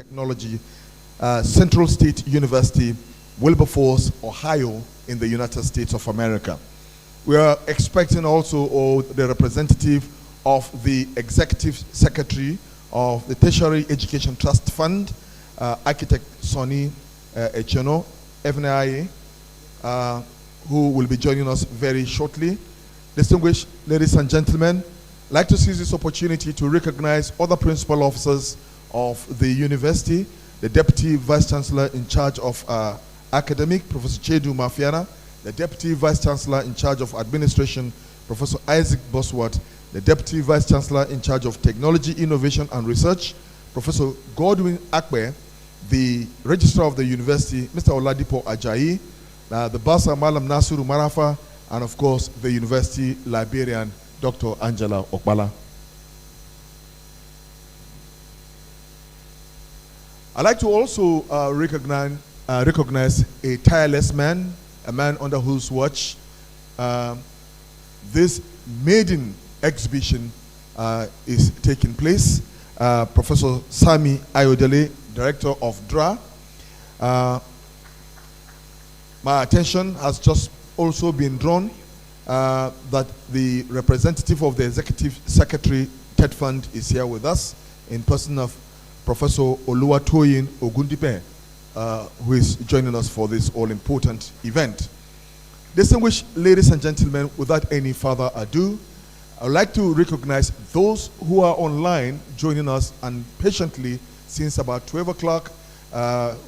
Technology, Central State University, Wilberforce, Ohio, in the United States of America. We are expecting also the representative of the Executive Secretary of the Tertiary Education Trust Fund, Architect Sonny Echono, FNIA, who will be joining us very shortly. Distinguished ladies and gentlemen, I'd like to seize this opportunity to recognize other principal officers of the university, the Deputy Vice Chancellor in charge of Academic, Professor Chedu Mafiana, the Deputy Vice Chancellor in charge of Administration, Professor Isaac Bosworth, the Deputy Vice Chancellor in charge of Technology, Innovation and Research, Professor Godwin Akpe, the Registrar of the University, Mr. Oladipo Ajayi, the Basa Malam Nasiru Marafa, and of course, the University Librarian, Dr. Angela Okbala. I'd like to also recognize a tireless man, a man under whose watch this maiden exhibition is taking place. Professor Sami Ayodele, Director of DRA. My attention has just also been drawn that the representative of the Executive Secretary, TETFUND, is here with us in person of Professor Oluwatoyin Ogundipe, who is joining us for this all-important event. Distinguished ladies and gentlemen, without any further ado, I would like to recognize those who are online joining us and patiently since about 12 o'clock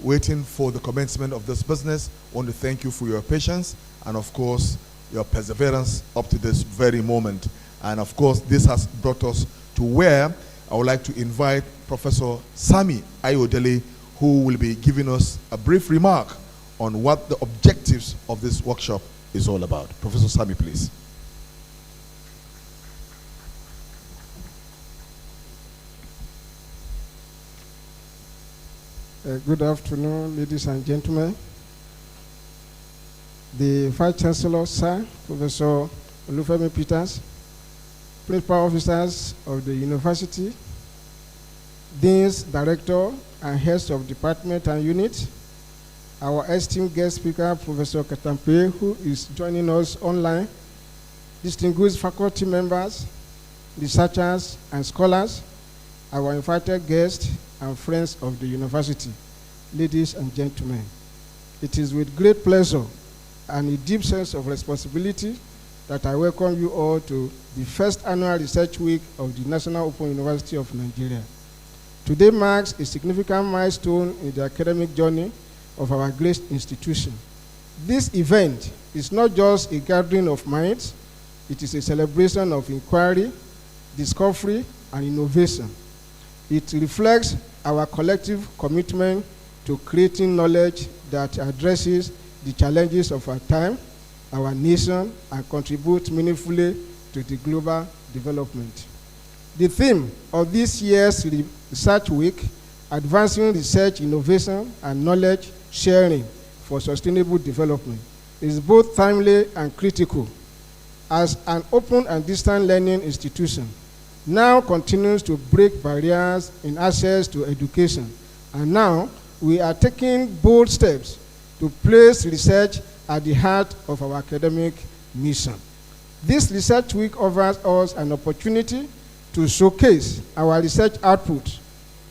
waiting for the commencement of this business. I want to thank you for your patience and, of course, your perseverance up to this very moment. And, of course, this has brought us to where I would like to invite Professor Sami Ayodele, who will be giving us a brief remark on what the objectives of this workshop is all about. Professor Sami, please. Good afternoon, ladies and gentlemen. The Vice Chancellor, Sir, Professor Olufemi Peters, Principal Officers of the University, Deans, Director, and Heads of Department and Unit, our esteemed guest speaker, Professor Katampe, who is joining us online, distinguished faculty members, researchers, and scholars, our invited guests, and friends of the university, ladies and gentlemen. It is with great pleasure and a deep sense of responsibility that I welcome you all to the first annual research week of the National Open University of Nigeria. Today marks a significant milestone in the academic journey of our great institution. This event is not just a gathering of minds, it is a celebration of inquiry, discovery, and innovation. It reflects our collective commitment to creating knowledge that addresses the challenges of our time, our nation, and contributes meaningfully to the global development. The theme of this year's Research Week, Advancing Research, Innovation, and Knowledge Sharing for Sustainable Development, is both timely and critical, as an open and distant learning institution now continues to break barriers in access to education. And now we are taking bold steps to place research at the heart of our academic mission. This Research Week offers us an opportunity to showcase our research output,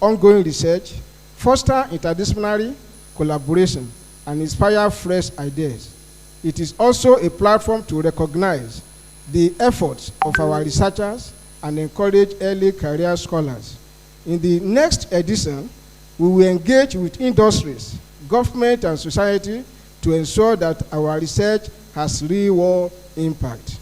ongoing research, foster interdisciplinary collaboration, and inspire fresh ideas. It is also a platform to recognize the efforts of our researchers and encourage early career scholars. In the next edition, we will engage with industries, government, and society to ensure that our research has real-world impact.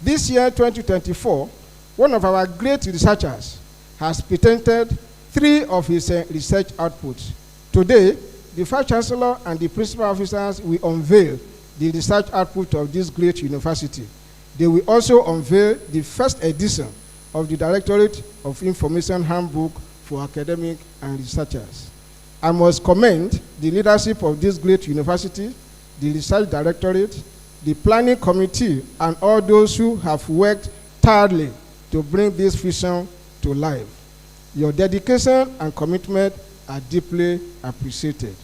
This year, 2024, one of our great researchers has patented 3 of his research outputs. Today, the Vice Chancellor and the Principal Officers will unveil the research output of this great university. They will also unveil the first edition of the Directorate of Information Handbook for Academic and Researchers. I must commend the leadership of this great university, the Research Directorate, the Planning Committee, and all those who have worked tirelessly to bring this vision to life. Your dedication and commitment are deeply appreciated.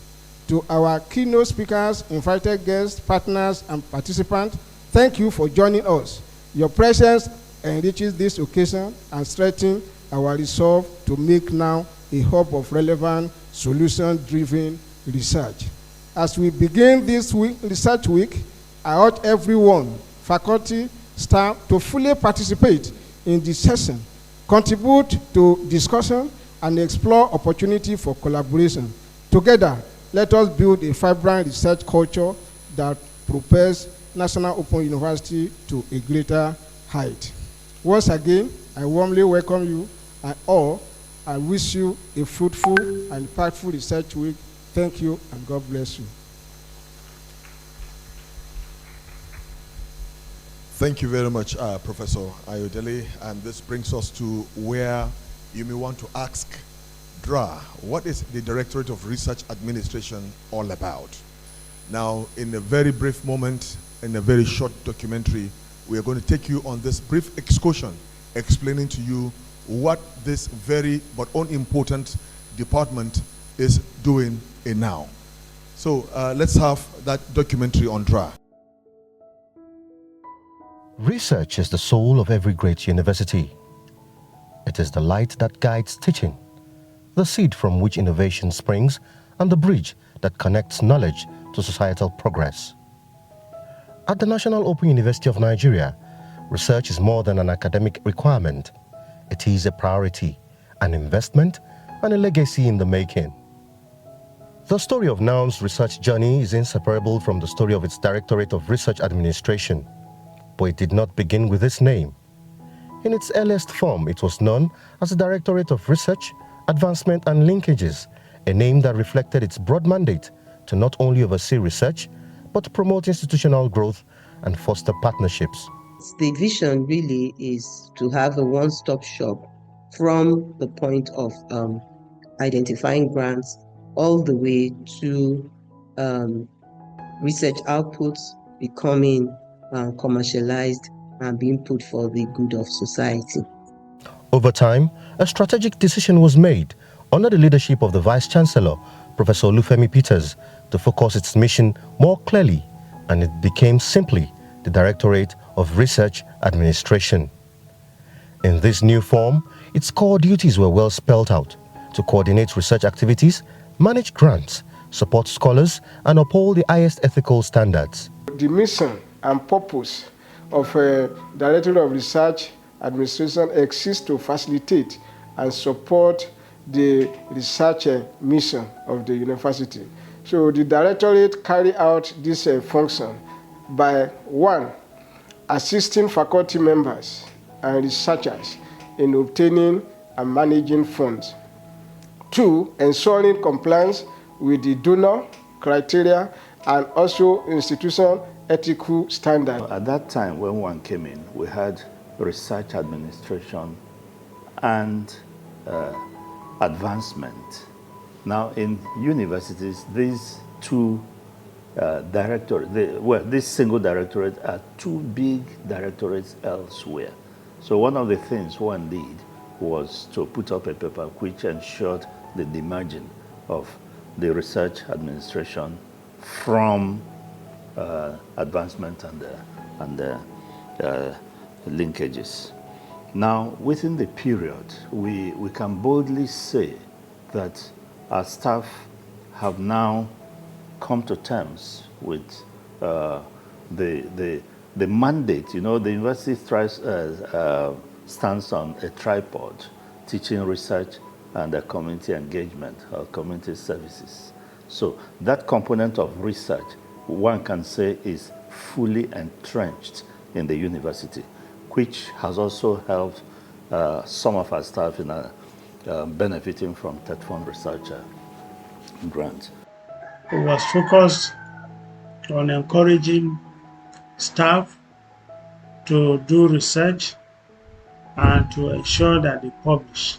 To our keynote speakers, invited guests, partners, and participants, thank you for joining us. Your presence enriches this occasion and strengthens our resolve to make now a hub of relevant, solution-driven research. As we begin this research week, I urge everyone, faculty, staff, to fully participate in this session, contribute to discussion, and explore opportunity for collaboration. Together, let us build a vibrant research culture that propels National Open University to a greater height. Once again, I warmly welcome you and all. I wish you a fruitful and impactful research week. Thank you, and God bless you. Thank you very much, Professor Ayodele. And this brings us to where you may want to ask DRA, what is the Directorate of Research Administration all about? Now, in a very brief moment, in a very short documentary, we are going to take you on this brief excursion, explaining to you what this very but unimportant department is doing now. So let's have that documentary on DRA. Research is the soul of every great university. It is the light that guides teaching, the seed from which innovation springs, and the bridge that connects knowledge to societal progress. At the National Open University of Nigeria, research is more than an academic requirement. It is a priority, an investment, and a legacy in the making. The story of NOUN's research journey is inseparable from the story of its Directorate of Research Administration, but it did not begin with its name. In its earliest form, it was known as the Directorate of Research, Advancement and Linkages, a name that reflected its broad mandate to not only oversee research, but to promote institutional growth and foster partnerships. The vision really is to have a one-stop shop from the point of identifying grants all the way to research outputs becoming commercialized and being put for the good of society. Over time, a strategic decision was made under the leadership of the Vice-Chancellor, Professor Olufemi Peters, to focus its mission more clearly, and it became simply the Directorate of Research Administration. In this new form, its core duties were well spelled out: to coordinate research activities, manage grants, support scholars, and uphold the highest ethical standards. The mission and purpose of Directorate of Research Administration exists to facilitate and support the research mission of the university. So the Directorate carry out this function by 1, assisting faculty members and researchers in obtaining and managing funds. 2, ensuring compliance with the donor criteria and also institution ethical standards. At that time when one came in, we had research administration and advancement. Now in universities, these two this single directorate are two big directorates elsewhere. So one of the things one did was to put up a paper which ensured the demerging of the research administration from advancement and linkages. Now, within the period, we can boldly say that our staff have now come to terms with the mandate. You know, the university stands on a tripod: teaching, research, and community engagement or community services. So that component of research, one can say, is fully entrenched in the university, which has also helped some of our staff in benefiting from TETFUND research grants. It was focused on encouraging staff to do research and to ensure that they publish.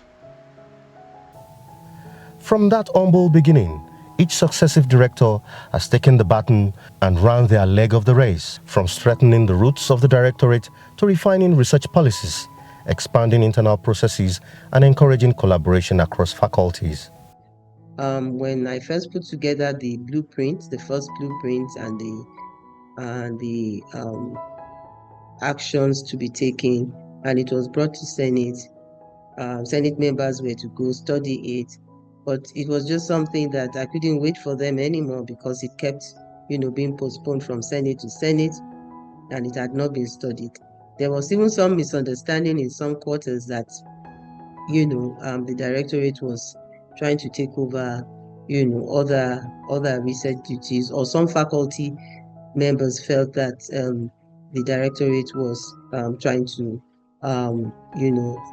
From that humble beginning, each successive director has taken the baton and run their leg of the race, from strengthening the roots of the directorate to refining research policies, expanding internal processes, and encouraging collaboration across faculties. when I first put together the blueprint, the first blueprint and the actions to be taken, and it was brought to Senate. Senate members were to go study it, but it was just something that I couldn't wait for them anymore because it kept, being postponed from Senate to Senate, and it had not been studied. There was even some misunderstanding in some quarters that, the Directorate was trying to take over, other research duties, or some faculty members felt that the Directorate was trying to,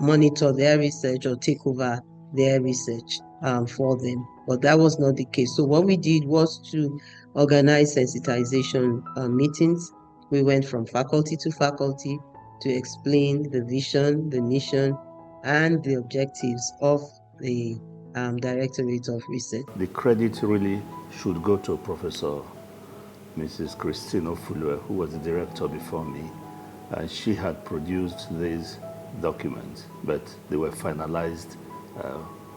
monitor their research or take over their research for them. But that was not the case. So what we did was to organize sensitization meetings. We went from faculty to faculty to explain the vision, the mission, and the objectives of the Directorate of Research. The credit really should go to Professor Mrs. Christine Ofulue, who was the director before me, and she had produced these documents, but they were finalized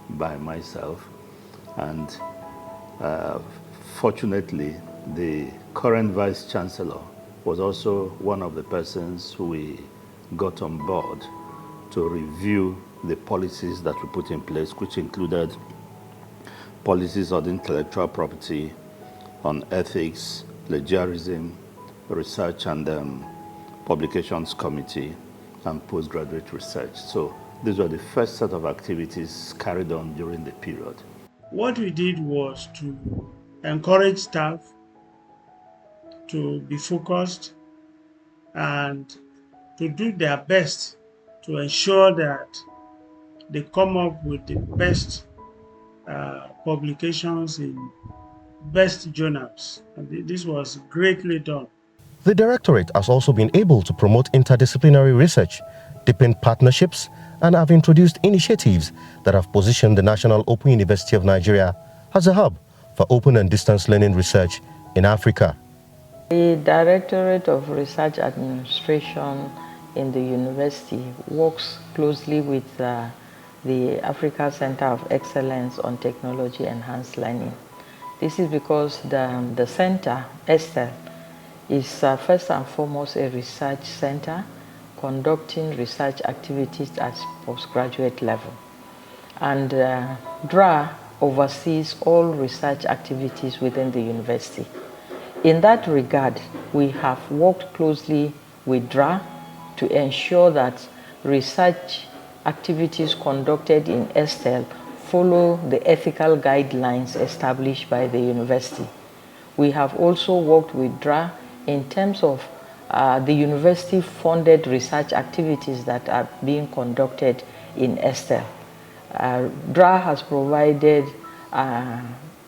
by myself. And fortunately, the current Vice Chancellor was also one of the persons who we got on board to review the policies that we put in place, which included policies on intellectual property, on ethics, plagiarism, research and publications committee, and postgraduate research. So these were the first set of activities carried on during the period. What we did was to encourage staff to be focused and to do their best to ensure that they come up with the best publications in best journals. And this was greatly done. The Directorate has also been able to promote interdisciplinary research, deepen partnerships, and have introduced initiatives that have positioned the National Open University of Nigeria as a hub for open and distance learning research in Africa. The Directorate of Research Administration in the university works closely with the Africa Center of Excellence on Technology Enhanced Learning. This is because the center, ESTEL, is first and foremost a research center conducting research activities at postgraduate level. And DRA oversees all research activities within the university. In that regard, we have worked closely with DRA to ensure that research activities conducted in ESTEL follow the ethical guidelines established by the university. We have also worked with DRA in terms of the university-funded research activities that are being conducted in ESTEL. DRA has provided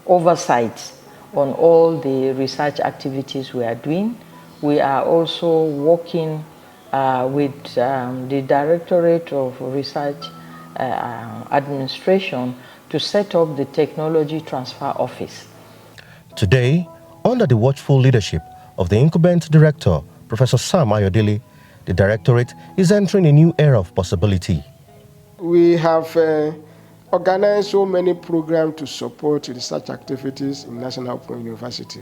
oversight on all the research activities we are doing. We are also working with the Directorate of Research Administration to set up the Technology Transfer Office. Today, under the watchful leadership of the incumbent director, Professor Sam Ayodele, the Directorate is entering a new era of possibility. We have organized so many programs to support research activities in National Open University.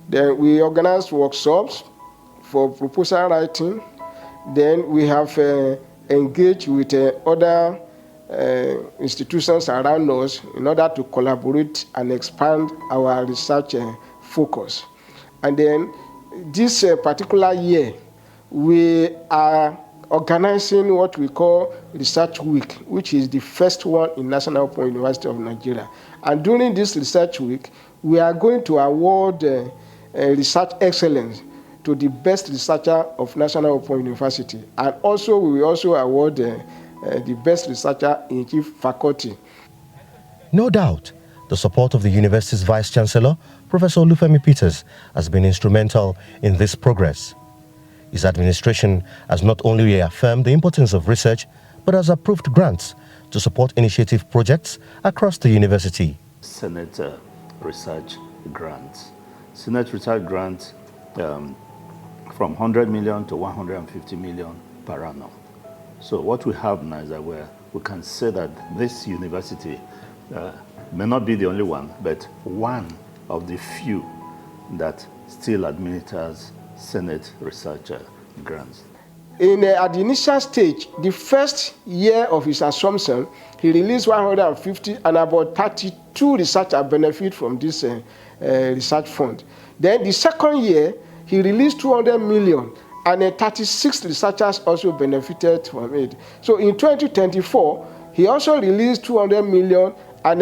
Then we organized workshops for proposal writing. Then we have engaged with other institutions around us in order to collaborate and expand our research focus. And then this particular year, we are organizing what we call Research Week, which is the first one in National Open University of Nigeria. And during this Research Week, we are going to award research excellence to the best researcher of National Open University. And also, we will also award the best researcher in chief faculty. No doubt, the support of the university's Vice Chancellor, Professor Olufemi Peters, has been instrumental in this progress. His administration has not only reaffirmed the importance of research, but has approved grants to support initiative projects across the university. Senate research grants. Senate research grants from 100 million to 150 million per annum. So what we have now is that we can say that this university may not be the only one, but one of the few that still administers Senate research grants. At the initial stage, the first year of his assumption, he released 150 and about 32 researchers benefit from this research fund. Then the second year, he released 200 million and 36 researchers also benefited from it. So in 2024, he also released 200 million and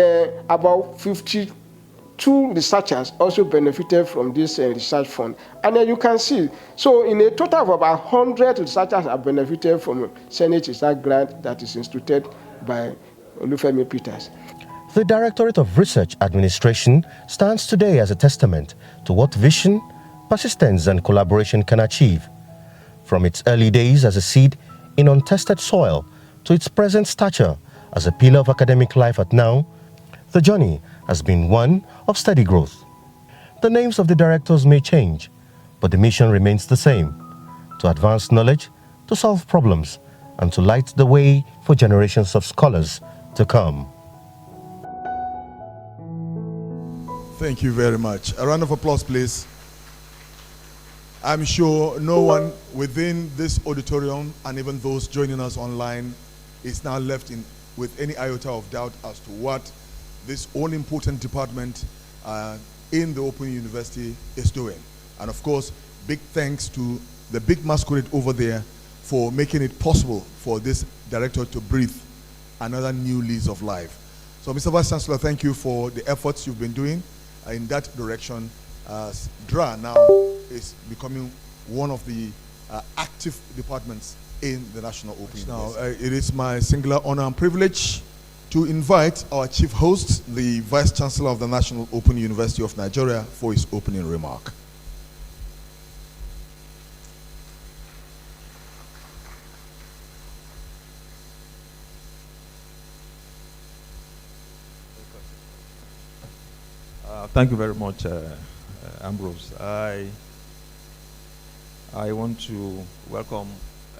about 52 researchers also benefited from this research fund. And you can see, so in a total of about 100 researchers have benefited from Senate research grant that is instituted by Olufemi Peters. The Directorate of Research Administration stands today as a testament to what vision, persistence, and collaboration can achieve. From its early days as a seed in untested soil to its present stature as a pillar of academic life at now, the journey has been one of steady growth. The names of the directors may change, but the mission remains the same: to advance knowledge, to solve problems, and to light the way for generations of scholars to come. Thank you very much. A round of applause, please. I'm sure no one within this auditorium and even those joining us online is now left with any iota of doubt as to what this all-important department in the Open University is doing. And of course, big thanks to the big masquerade over there for making it possible for this director to breathe another new lease of life. So Mr. Vice Chancellor, thank you for the efforts you've been doing in that direction. DRA now is becoming one of the active departments in the National Open University. It is my singular honor and privilege to invite our chief host, the Vice Chancellor of the National Open University of Nigeria, for his opening remark. Thank you very much, Ambrose. I want to welcome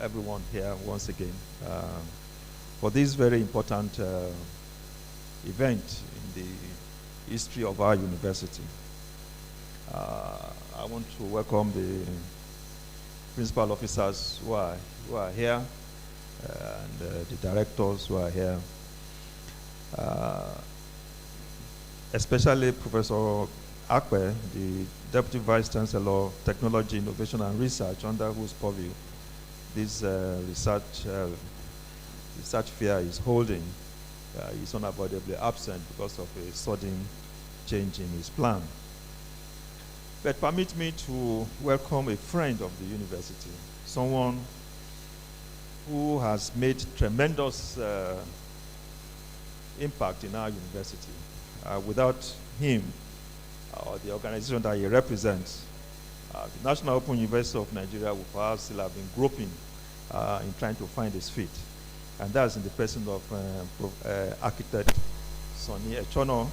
everyone here once again for this very important event in the history of our university. I want to welcome the principal officers who are here and the directors who are here. Especially Professor Akpe, the Deputy Vice Chancellor of Technology, Innovation and Research, under whose purview this research fair is holding. Is unavoidably absent because of a sudden change in his plan. But permit me to welcome a friend of the university, someone who has made tremendous impact in our university. Without him, or the organization that he represents, the National Open University of Nigeria would perhaps still have been groping in trying to find his feet. And that's in the person of architect Sonny Echono,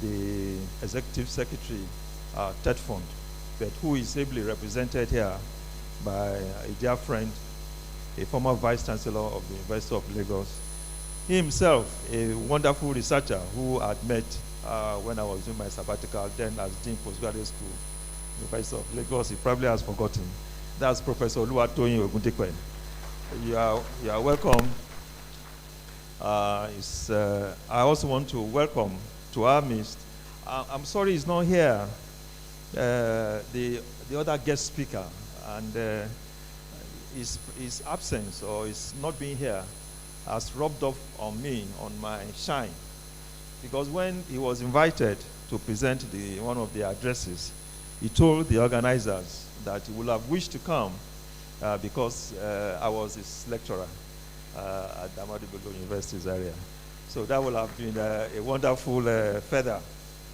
the executive secretary, TETFUND, but who is ably represented here by a dear friend, a former vice chancellor of the University of Lagos. He himself, a wonderful researcher who I met when I was doing my sabbatical, then as Dean Postgraduate School, University of Lagos. He probably has forgotten. That's Professor Oluwatoyin Ogundipe. You are welcome. I also want to welcome to our midst. I'm sorry he's not here. The other guest speaker, and his absence or his not being here has rubbed off on me, on my shine. Because when he was invited to present one of the addresses, he told the organizers that he would have wished to come because I was his lecturer at the Ahmadu Bello University's area. So that would have been a wonderful feather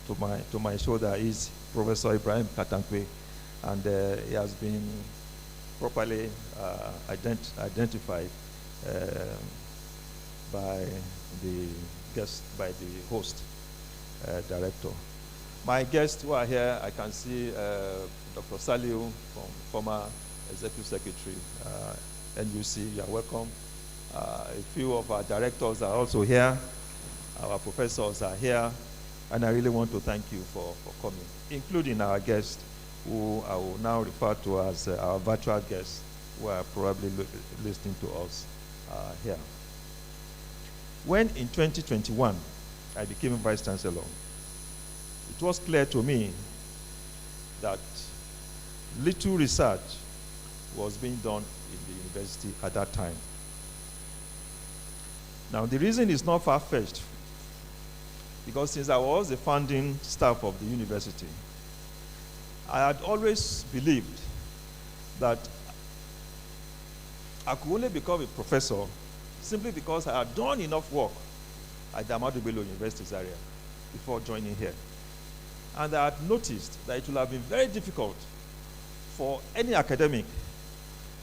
to my shoulder. Is Professor Ibrahim Katampe, and he has been properly identified by the guest, by the host director. My guests who are here, I can see Dr. Saliu, former executive secretary, NUC, you are welcome. A few of our directors are also here. Our professors are here. And I really want to thank you for coming, including our guests, who I will now refer to as our virtual guests, who are probably listening to us here. When in 2021, I became Vice Chancellor, it was clear to me that little research was being done in the university at that time. Now, the reason is not far-fetched, because since I was the founding staff of the university, I had always believed that I could only become a professor simply because I had done enough work at the Ahmadu Bello University Zaria before joining here. And I had noticed that it would have been very difficult for any academic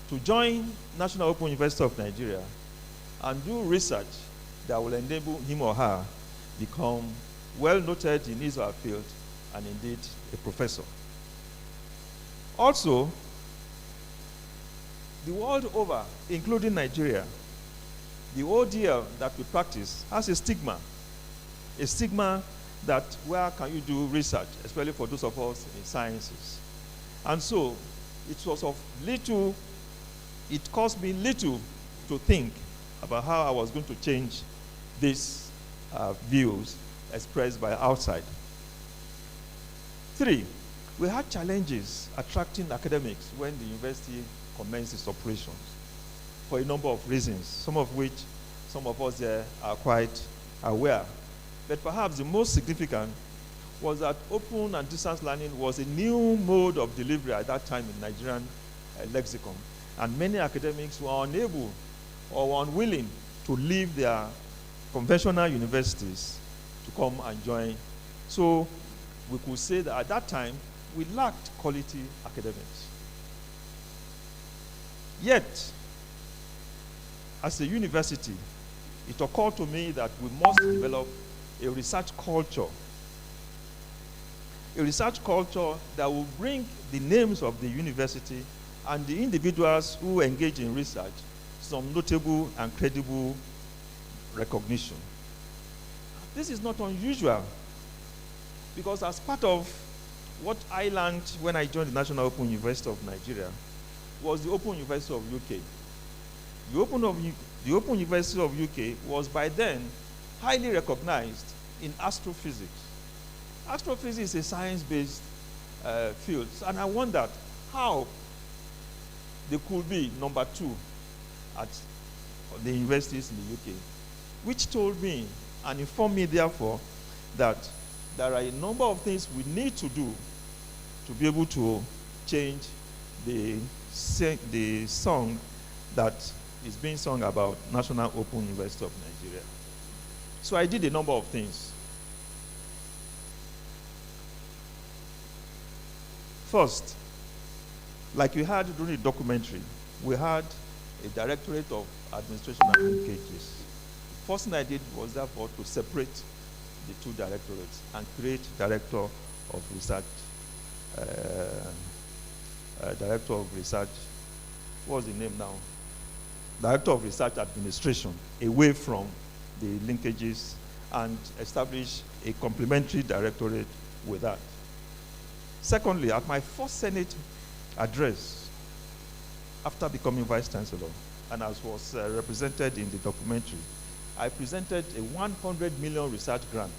to join National Open University of Nigeria and do research that will enable him or her become well noted in his or her field and indeed a professor. Also, the world over, including Nigeria, the ODL that we practice has a stigma that where can you do research, especially for those of us in sciences. And so it cost me little to think about how I was going to change these views expressed by outside. 3, we had challenges attracting academics when the university commenced its operations for a number of reasons, some of which some of us there are quite aware. But perhaps the most significant was that open and distance learning was a new mode of delivery at that time in Nigerian lexicon. And many academics were unable or were unwilling to leave their conventional universities to come and join. So we could say that at that time, we lacked quality academics. Yet, as a university, it occurred to me that we must develop a research culture that will bring the names of the university and the individuals who engage in research some notable and credible recognition. This is not unusual, because as part of what I learned when I joined the National Open University of Nigeria was the Open University of UK. The Open University of UK was by then highly recognized in astrophysics. Astrophysics is a science-based field, and I wondered how they could be number 2 at the universities in the UK, which told me and informed me, therefore, that there are a number of things we need to do to be able to change the song that is being sung about National Open University of Nigeria. So I did a number of things. First, like we had during the documentary, we had a Directorate of Administration and Linkages. The first thing I did was therefore to separate the 2 directorates and create Director of Research. Director of Research, what's the name now? Director of Research Administration, away from the linkages, and establish a complementary directorate with that. Secondly, at my first Senate address, after becoming Vice Chancellor, and as was represented in the documentary, I presented a 100 million research grant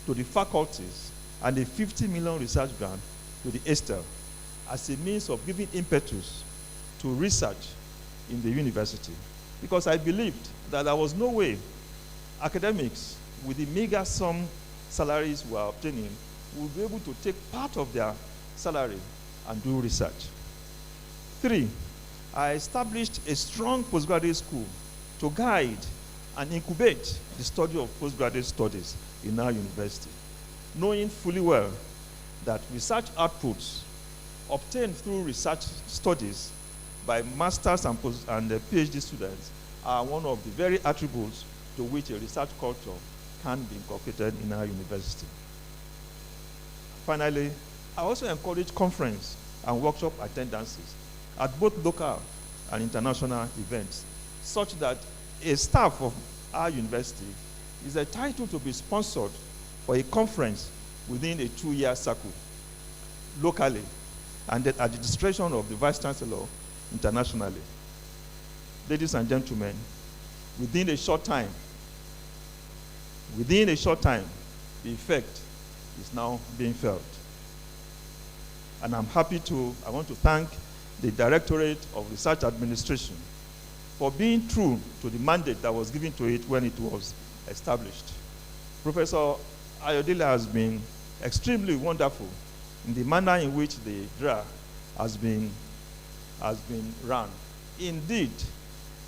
to the faculties and a 50 million research grant to the ESTEL as a means of giving impetus to research in the university. Because I believed that there was no way academics with the meager sum salaries we are obtaining will be able to take part of their salary and do research. 3, I established a strong postgraduate school to guide and incubate the study of postgraduate studies in our university, knowing fully well that research outputs obtained through research studies by masters and PhD students are one of the very attributes to which a research culture can be incorporated in our university. Finally, I also encourage conference and workshop attendances at both local and international events, such that a staff of our university is entitled to be sponsored for a conference within a 2-year cycle locally, and then at the discretion of the Vice Chancellor internationally. Ladies and gentlemen, within a short time, the effect is now being felt. And I want to thank the Directorate of Research Administration for being true to the mandate that was given to it when it was established. Professor Ayodele has been extremely wonderful in the manner in which the DRA has been run. Indeed,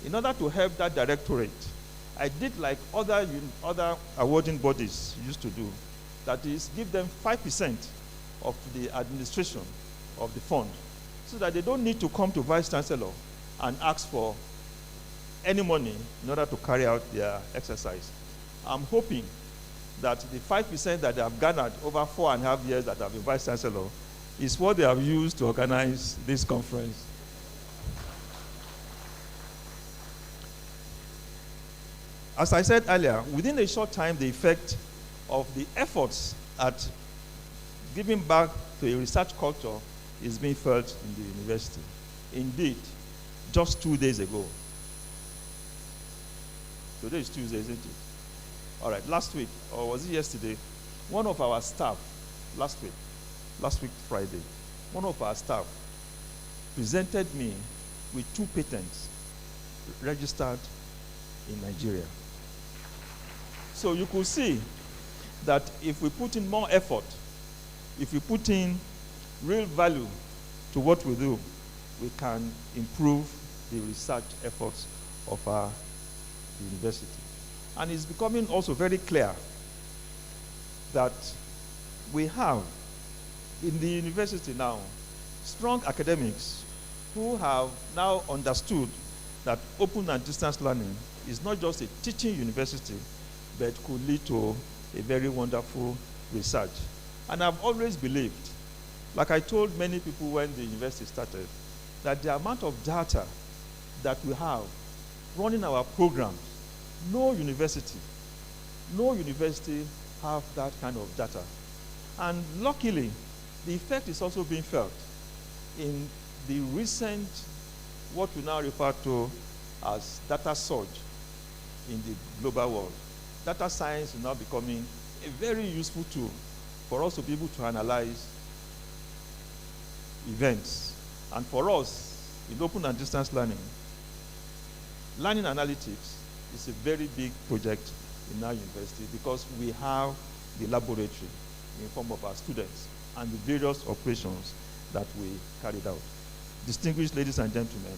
in order to help that directorate, I did like other awarding bodies used to do, that is, give them 5% of the administration of the fund, so that they don't need to come to Vice Chancellor and ask for any money in order to carry out their exercise. I'm hoping that the 5% that they have garnered over 4.5 years that I've been Vice Chancellor is what they have used to organize this conference. As I said earlier, within a short time, the effect of the efforts at giving back to a research culture is being felt in the university. Indeed, just 2 days ago, today is Tuesday, isn't it? All right, last week, or was it yesterday, one of our staff, last week Friday, one of our staff presented me with 2 patents registered in Nigeria. So you could see that if we put in more effort, if we put in real value to what we do, we can improve the research efforts of our university. And it's becoming also very clear that we have in the university now strong academics who have now understood that open and distance learning is not just a teaching university, but could lead to a very wonderful research. And I've always believed, like I told many people when the university started, that the amount of data that we have running our programs, no university have that kind of data. And luckily, the effect is also being felt in the recent, what we now refer to as data surge in the global world. Data science is now becoming a very useful tool for us to be able to analyze events. And for us, in open and distance learning analytics is a very big project in our university because we have the laboratory in form of our students and the various operations that we carried out. Distinguished ladies and gentlemen,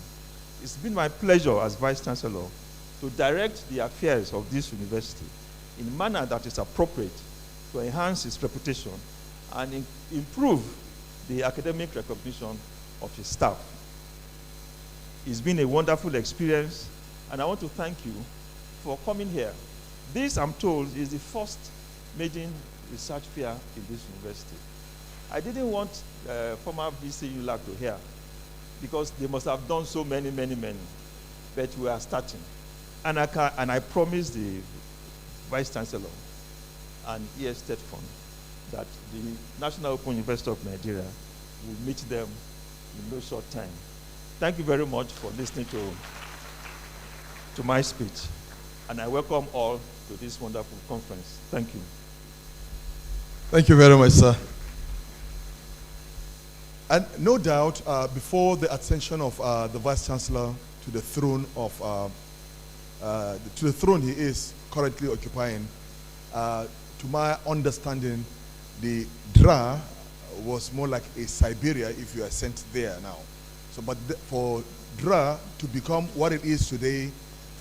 it's been my pleasure as Vice Chancellor to direct the affairs of this university in a manner that is appropriate to enhance its reputation and improve the academic recognition of its staff. It's been a wonderful experience, and I want to thank you for coming here. This, I'm told, is the first maiden research fair in this university. I didn't want former VC ULAC to hear, because they must have done so many, but we are starting. And I promise the Vice Chancellor and TETFUND that the National Open University of Nigeria will meet them in no short time. Thank you very much for listening to my speech, and I welcome all to this wonderful conference. Thank you. Thank you very much, sir. And no doubt, before the ascension of the Vice Chancellor to the throne he is currently occupying, to my understanding, the DRA was more like a Siberia if you are sent there now. So, but for DRA to become what it is today,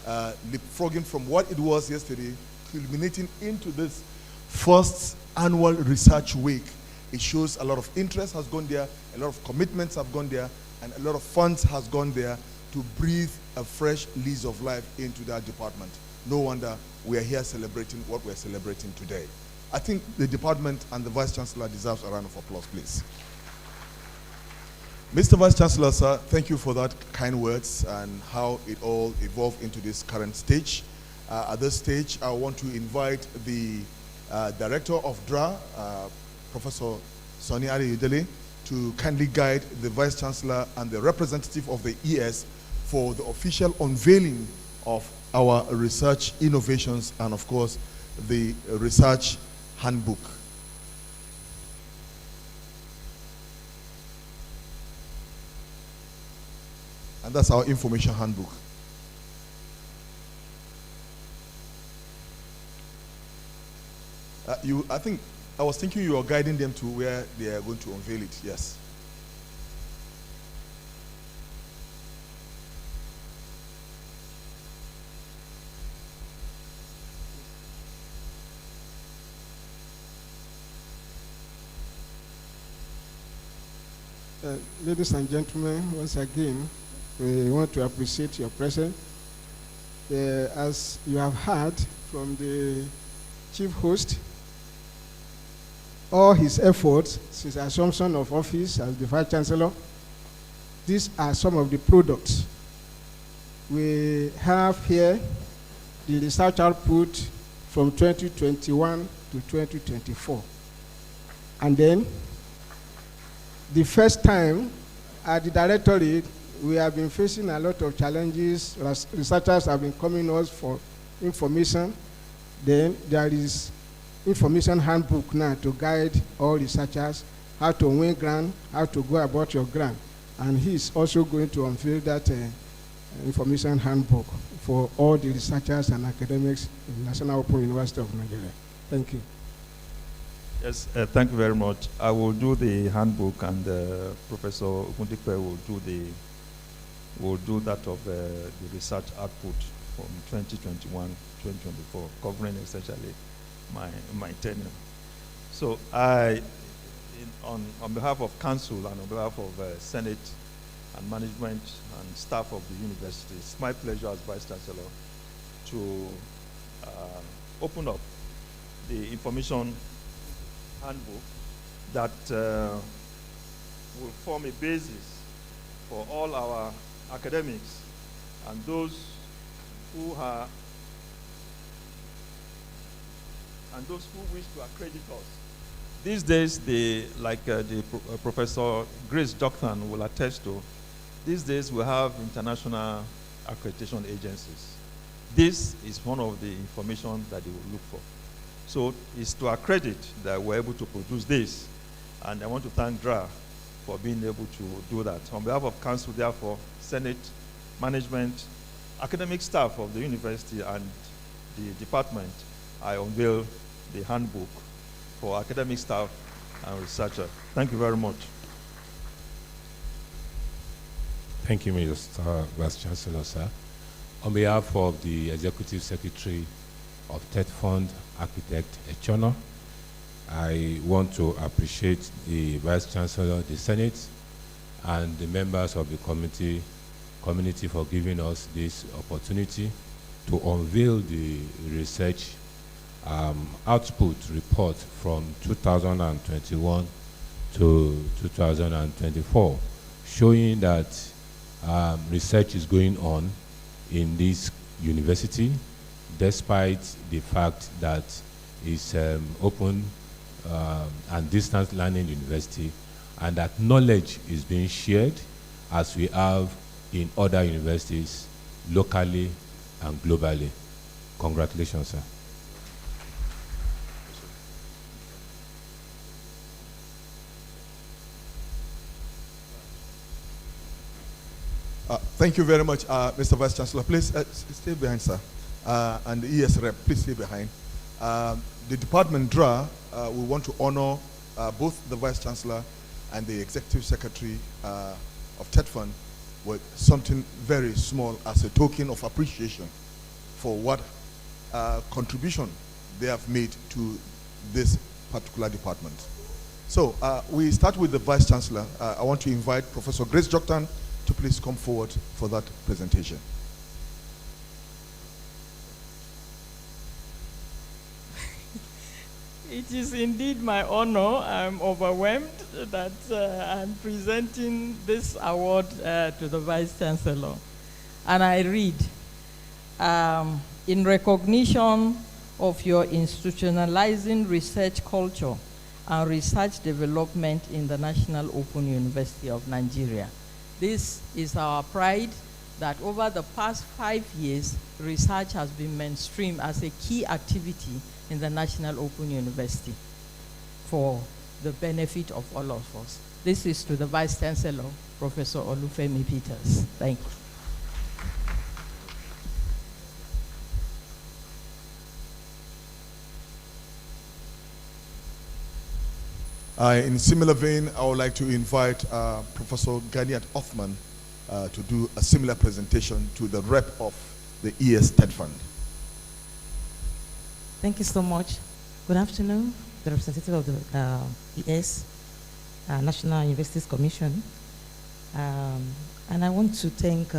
leapfrogging from what it was yesterday, culminating into this first annual research week, it shows a lot of interest has gone there, a lot of commitments have gone there, and a lot of funds has gone there to breathe a fresh lease of life into that department. No wonder we are here celebrating what we're celebrating today. I think the department and the Vice Chancellor deserves a round of applause, please. Mr. Vice Chancellor, sir, thank you for that kind words and how it all evolved into this current stage. At this stage, I want to invite the Director of DRA, Professor Sonny to kindly guide the Vice Chancellor and the representative of the ES for the official unveiling of our research innovations and, of course, the research handbook. And that's our information handbook. I was thinking you were guiding them to where they are going to unveil it. Yes. Ladies and gentlemen, once again, we want to appreciate your presence. As you have heard from the chief host, all his efforts since assumption of office as the Vice Chancellor, these are some of the products. We have here the research output from 2021 to 2024. And then, the first time at the Directorate, we have been facing a lot of challenges. Researchers have been coming to us for information. Then there is information handbook now to guide all researchers how to win grant, how to go about your grant. And he's also going to unveil that information handbook for all the researchers and academics in National Open University of Nigeria. Thank you. Yes, thank you very much. I will do the handbook, and Professor Ogundipe will do that of the research output from 2021-2024, covering essentially my tenure. So on behalf of Council and on behalf of Senate and management and staff of the university, it's my pleasure as Vice Chancellor to open up the information handbook that will form a basis for all our academics and those who wish to accredit us. These days, Professor Grace Jochtan will attest to, these days we have international accreditation agencies. This is one of the information that they will look for. So it's to accredit that we're able to produce this. And I want to thank DRA for being able to do that. On behalf of Council, therefore, Senate, management, academic staff of the university and the department, I unveil the handbook for academic staff and researchers. Thank you very much. Thank you, Mr. Vice Chancellor, sir. On behalf of the Executive Secretary of TETFUND, Architect Echono, I want to appreciate the Vice Chancellor, the Senate, and the members of the community for giving us this opportunity to unveil the research output report from 2021 to 2024, showing that research is going on in this university, despite the fact that it's open and distance learning university, and that knowledge is being shared as we have in other universities locally and globally. Congratulations, sir. Thank you very much, Mr. Vice Chancellor. Please stay behind, sir. And the ES rep, please stay behind. The department DRA, we want to honor both the Vice Chancellor and the Executive Secretary of TETFUND with something very small as a token of appreciation for what contribution they have made to this particular department. So we start with the Vice Chancellor. I want to invite Professor Grace Jochtan to please come forward for that presentation. It is indeed my honor. I'm overwhelmed that I'm presenting this award to the Vice Chancellor. And I read, in recognition of your institutionalizing research culture and research development in the National Open University of Nigeria. This is our pride that over the past 5 years, research has been mainstream as a key activity in the National Open University for the benefit of all of us. This is to the Vice Chancellor, Professor Olufemi Peters. Thank you. In similar vein, I would like to invite Professor Ganiat Othman to do a similar presentation to the rep of the ES TETFUND. Thank you so much. Good afternoon, the representative of the ES, National Universities Commission. And I want to thank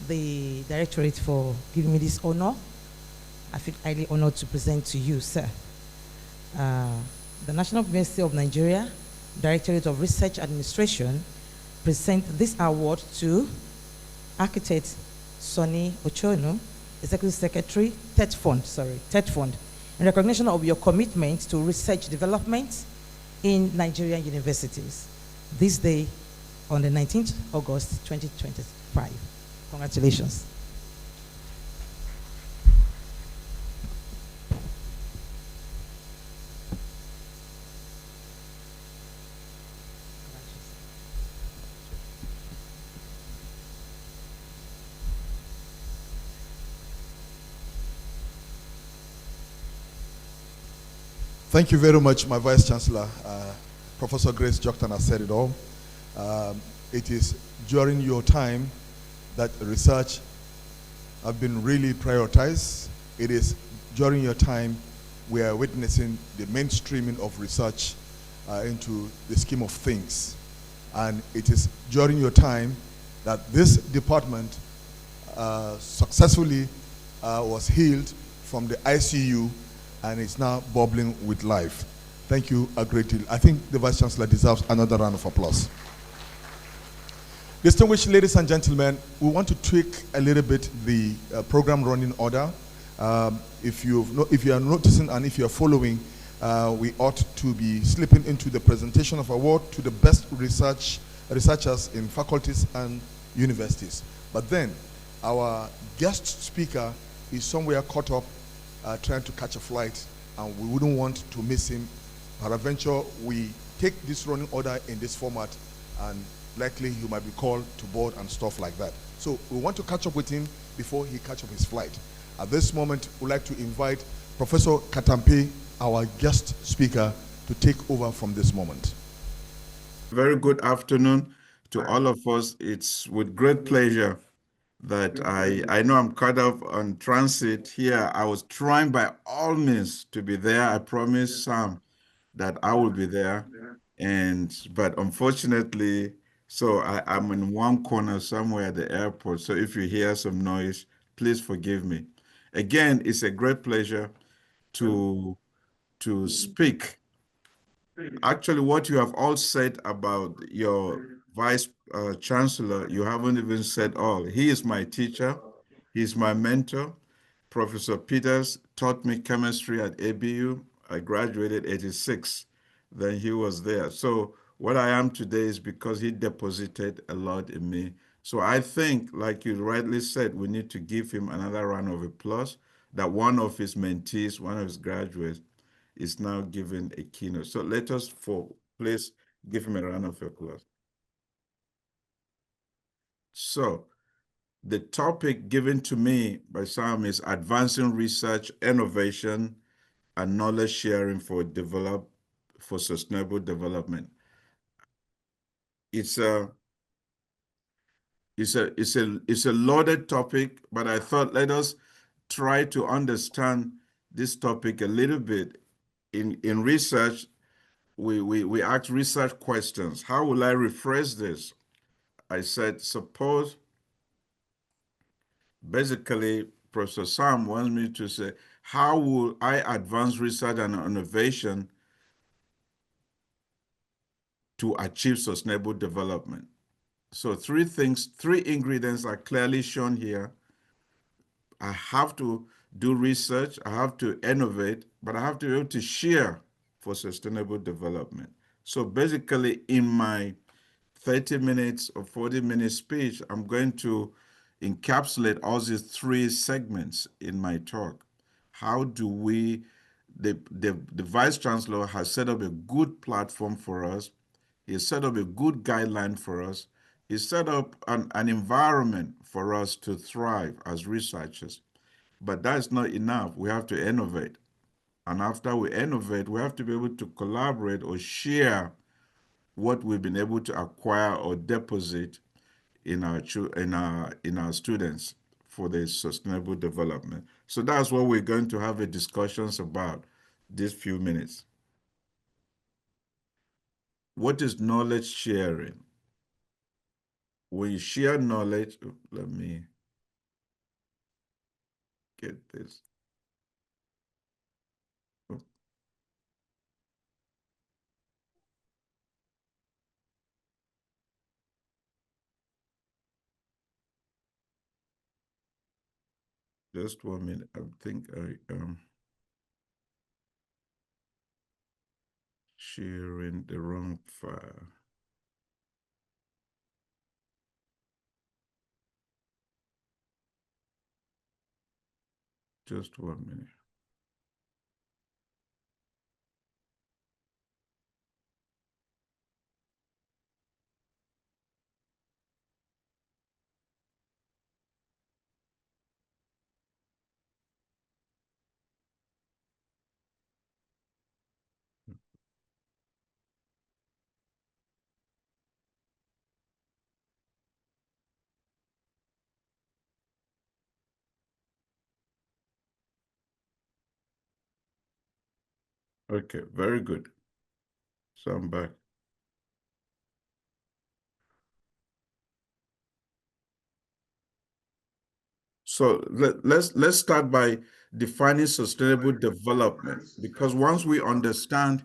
the Directorate for giving me this honor. I feel highly honored to present to you, sir. The National University of Nigeria, Directorate of Research Administration, present this award to Architect Sonny Echono, Executive Secretary, TETFUND, in recognition of your commitment to research development in Nigerian universities. This day, on the 19th August 2025. Congratulations. Thank you very much, my Vice Chancellor. Professor Grace Joktan has said it all. It is during your time that research have been really prioritized. It is during your time we are witnessing the mainstreaming of research into the scheme of things. And it is during your time that this department successfully was healed from the ICU and is now bubbling with life. Thank you a great deal. I think the Vice Chancellor deserves another round of applause. Distinguished ladies and gentlemen, we want to tweak a little bit the program running order. If you are noticing and if you are following, we ought to be slipping into the presentation of award to the best researchers in faculties and universities. But then our guest speaker is somewhere caught up trying to catch a flight, and we wouldn't want to miss him. Peradventure, we take this running order in this format, and likely he might be called to board and stuff like that. So we want to catch up with him before he catch up his flight. At this moment, we'd like to invite Professor Katampe, our guest speaker, to take over from this moment. Very good afternoon to all of us. It's with great pleasure that I know I'm caught up on transit here. I was trying by all means to be there. I promised Sam that I will be there. But unfortunately, so I'm in one corner somewhere at the airport. So if you hear some noise, please forgive me. Again, it's a great pleasure to speak. Actually, what you have all said about your Vice Chancellor, you haven't even said all. He is my teacher. He's my mentor. Professor Peters taught me chemistry at ABU. I graduated '86. Then he was there. So what I am today is because he deposited a lot in me. So I think, like you rightly said, we need to give him another round of applause that one of his mentees, one of his graduates, is now given a keynote. So let us, please give him a round of applause. So the topic given to me by Sam is advancing research, innovation, and knowledge sharing for sustainable development. It's a loaded topic, but I thought let us try to understand this topic a little bit. In research, we ask research questions. How will I rephrase this? I said, suppose, basically, Professor Sam wants me to say, how will I advance research and innovation to achieve sustainable development? So three ingredients are clearly shown here. I have to do research, I have to innovate, but I have to be able to share for sustainable development. So basically, in my 30 minutes or 40-minute speech, I'm going to encapsulate all these three segments in my talk. How do we, the Vice Chancellor has set up a good platform for us. He has set up a good guideline for us. He set up an environment for us to thrive as researchers. But that's not enough. We have to innovate. And after we innovate, we have to be able to collaborate or share what we've been able to acquire or deposit in our students for the sustainable development. So that's what we're going to have a discussions about these few minutes. What is knowledge sharing? When you share knowledge, let me get this. Just 1 minute. I think I am sharing the wrong file. Just 1 minute. Okay, very good. So I'm back. So let's start by defining sustainable development, because once we understand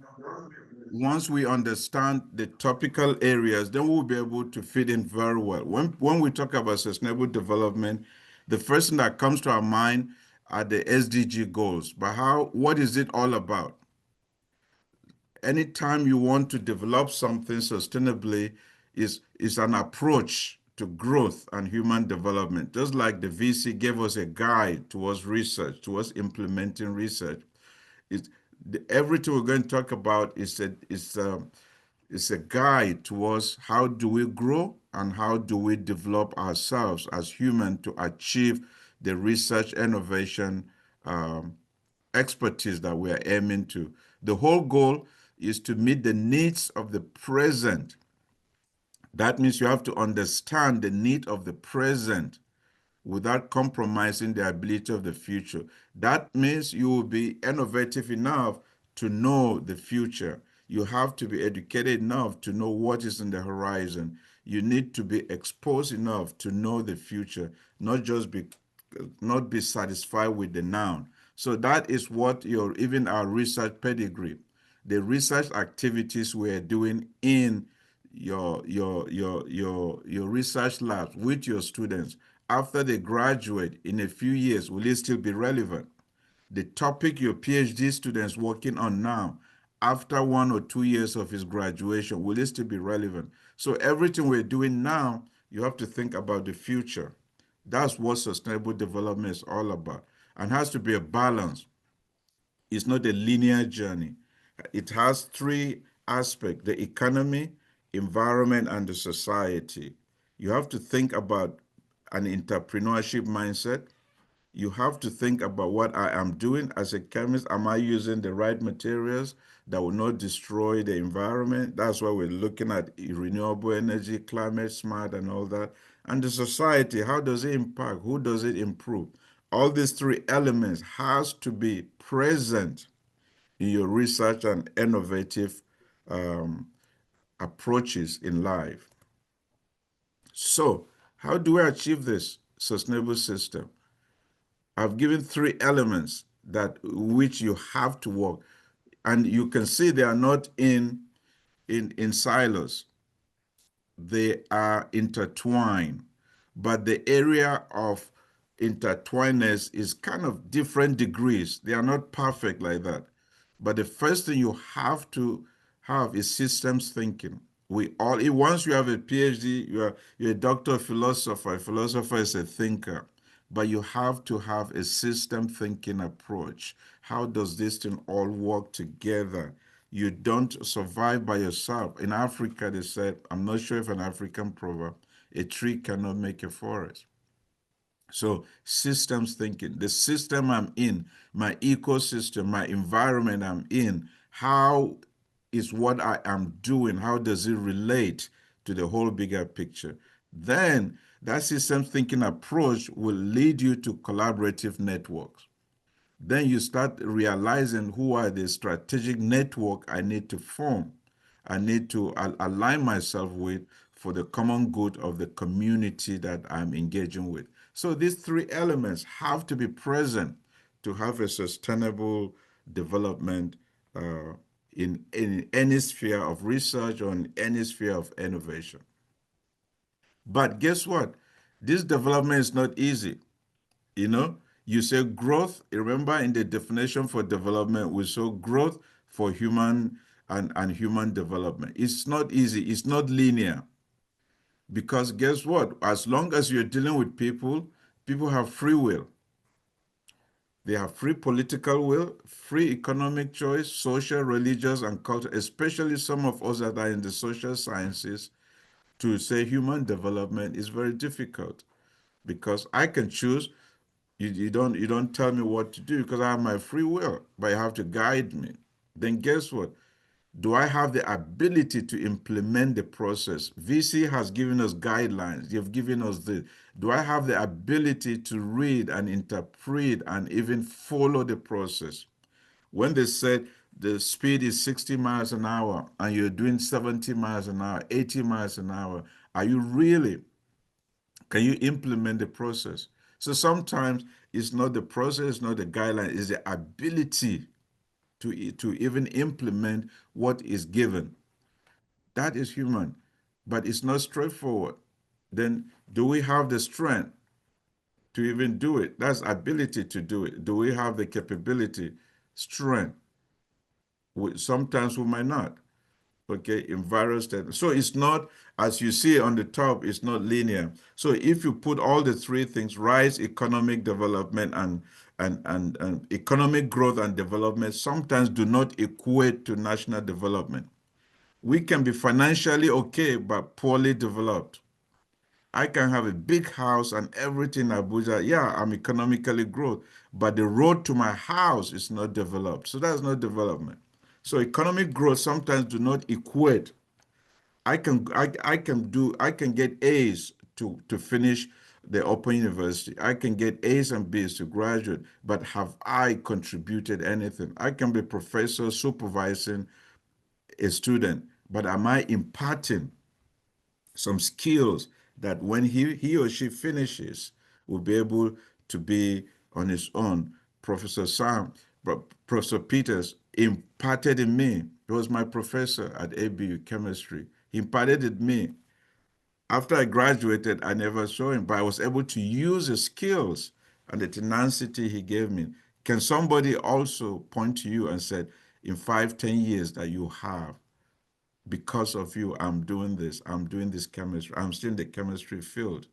the topical areas, then we'll be able to fit in very well. When we talk about sustainable development, the first thing that comes to our mind are the SDG goals. But what is it all about? Anytime you want to develop something sustainably, is an approach to growth and human development. Just like the VC gave us a guide towards research, towards implementing research. Everything we're going to talk about is a guide towards how do we grow and how do we develop ourselves as humans to achieve the research innovation expertise that we are aiming to. The whole goal is to meet the needs of the present. That means you have to understand the need of the present without compromising the ability of the future. That means you will be innovative enough to know the future. You have to be educated enough to know what is in the horizon. You need to be exposed enough to know the future, not be satisfied with the noun. So that is what even our research pedigree, the research activities we're doing in your research labs with your students after they graduate in a few years, will it still be relevant? The topic your PhD students working on now, after 1 or 2 years of his graduation, will it still be relevant? So everything we're doing now, you have to think about the future. That's what sustainable development is all about, and has to be a balance. It's not a linear journey. It has three aspects: the economy, environment, and the society. You have to think about an entrepreneurship mindset. You have to think about what I am doing as a chemist. Am I using the right materials that will not destroy the environment? That's why we're looking at renewable energy, climate smart, and all that. And the society, how does it impact? Who does it improve? All these three elements has to be present in your research and innovative approaches in life. So, how do we achieve this sustainable system? I've given three elements that which you have to work, and you can see they are not in silos. They are intertwined, but the area of intertwinedness is kind of different degrees. They are not perfect like that. But the first thing you have to have is systems thinking. We all, once you have a PhD, you're a doctor of philosophy. A philosopher is a thinker. But you have to have a system thinking approach. How does this thing all work together? You don't survive by yourself. In Africa, they said, I'm not sure if an African proverb, a tree cannot make a forest. So systems thinking, the system I'm in, my ecosystem, my environment I'm in, how is what I am doing, how does it relate to the whole bigger picture? Then that systems thinking approach will lead you to collaborative networks. Then you start realizing who are the strategic network I need to form. I need to align myself with for the common good of the community that I'm engaging with. So these three elements have to be present to have a sustainable development in any sphere of research or in any sphere of innovation. But guess what? This development is not easy. You know, you say growth. Remember, in the definition for development, we saw growth for human and human development. It's not easy. It's not linear. Because guess what? As long as you're dealing with people, people have free will. They have free political will, free economic choice, social, religious, and cultural, especially some of us that are in the social sciences. To say human development is very difficult because I can choose. You don't tell me what to do because I have my free will, but you have to guide me. Then guess what? Do I have the ability to implement the process? VC has given us guidelines. You've given us the. Do I have the ability to read and interpret and even follow the process? When they said the speed is 60 miles an hour and you're doing 70 miles an hour, 80 miles an hour, are you really, can you implement the process? So sometimes it's not the process, not the guideline, it's the ability to even implement what is given. That is human, but it's not straightforward. Then do we have the strength to even do it? That's ability to do it. Do we have the capability, strength? Sometimes we might not. Okay, in various terms. So it's not, as you see on the top, it's not linear. So if you put all the three things, rise, economic development, and economic growth and development sometimes do not equate to national development. We can be financially okay, but poorly developed. I can have a big house and everything in Abuja. Yeah, I'm economically growth, but the road to my house is not developed. So that's not development. So economic growth sometimes do not equate. I can get A's to finish the Open University. I can get A's and B's to graduate, but have I contributed anything? I can be professor supervising a student, but am I imparting some skills that when he or she finishes will be able to be on his own? Professor Peters imparted in me. He was my professor at ABU chemistry. He imparted in me. After I graduated, I never saw him, but I was able to use the skills and the tenacity he gave me. Can somebody also point to you and said, in 5, 10 years that you have, because of you, I'm doing this chemistry. I'm still in the chemistry field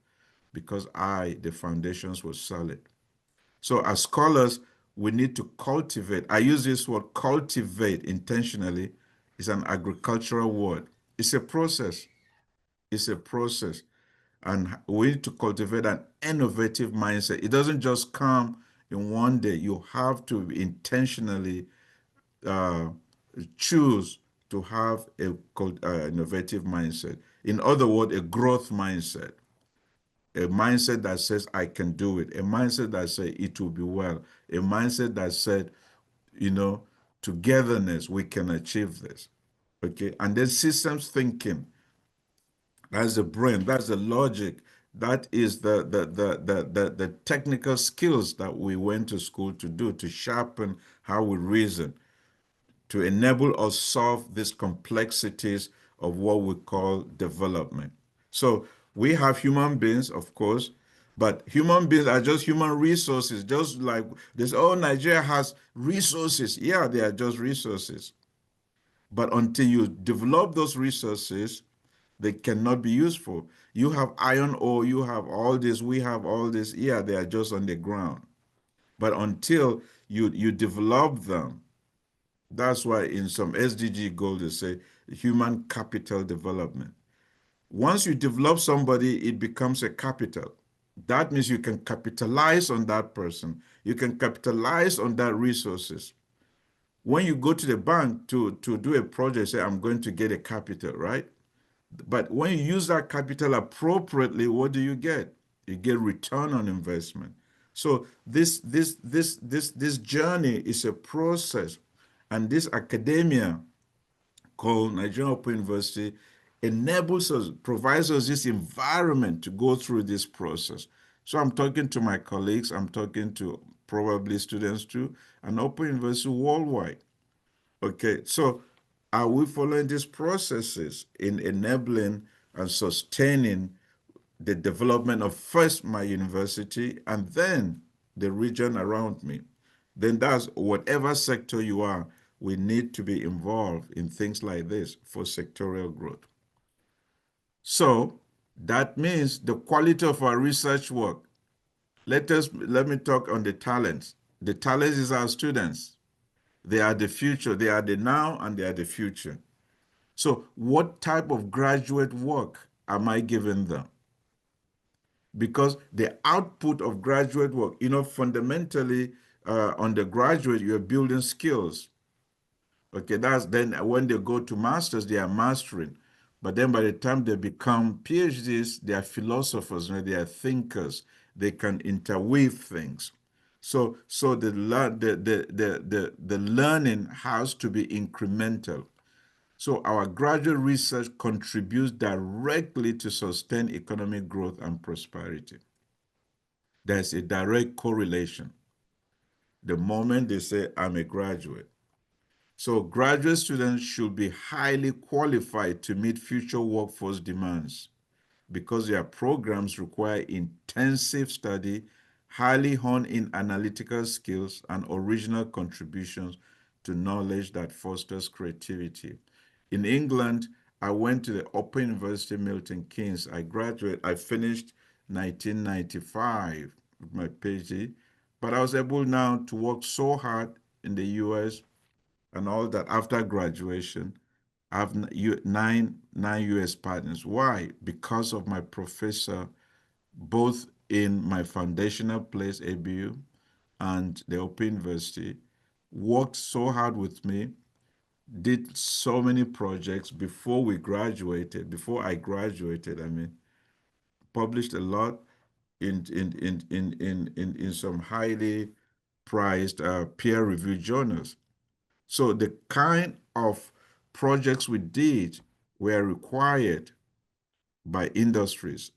because the foundations were solid. So as scholars, we need to cultivate. I use this word cultivate intentionally. It's an agricultural word. It's a process. It's a process. And we need to cultivate an innovative mindset. It doesn't just come in one day. You have to intentionally choose to have a innovative mindset. In other words, a growth mindset. A mindset that says, I can do it. A mindset that says, it will be well. A mindset that said, togetherness, we can achieve this. Okay. And then systems thinking. That's the brain. That's the logic. That is the technical skills that we went to school to do, to sharpen how we reason, to enable us solve these complexities of what we call development. So we have human beings, of course, But human beings are just human resources, just like this. Oh, Nigeria has resources. Yeah, they are just resources. But until you develop those resources, they cannot be useful. You have iron ore, you have all this, we have all this. Yeah, they are just on the ground. But until you develop them, that's why in some SDG goals they say human capital development. Once you develop somebody, it becomes a capital. That means you can capitalize on that person. You can capitalize on that resources. When you go to the bank to do a project, say, I'm going to get a capital, right? But when you use that capital appropriately, what do you get? You get return on investment. So this journey is a process, and this academia called Nigerian Open University enables us, provides us this environment to go through this process. So I'm talking to my colleagues, I'm talking to probably students too, and Open University worldwide. Okay, so are we following these processes in enabling and sustaining the development of first my university and then the region around me? Then that's whatever sector you are, we need to be involved in things like this for sectorial growth. So that means the quality of our research work. Let me talk on the talents. The talents is our students. They are the future. They are the now and they are the future. So what type of graduate work am I giving them? Because the output of graduate work, fundamentally, undergraduate, you're building skills. Okay, that's then when they go to masters, they are mastering. But then by the time they become PhDs, they are philosophers, they are thinkers. They can interweave things. So the learning has to be incremental. So our graduate research contributes directly to sustain economic growth and prosperity. There's a direct correlation. The moment they say, I'm a graduate. So graduate students should be highly qualified to meet future workforce demands because their programs require intensive study, highly honed in analytical skills, and original contributions to knowledge that fosters creativity. In England, I went to the Open University Milton Keynes. I finished 1995 with my PhD, but I was able now to work so hard in the US and all that after graduation. I have nine US partners. Why? Because of my professor, both in my foundational place, ABU, and the Open University, worked so hard with me, did so many projects before I graduated, published a lot in some highly prized peer-reviewed journals. So the kind of projects we did were required by industries.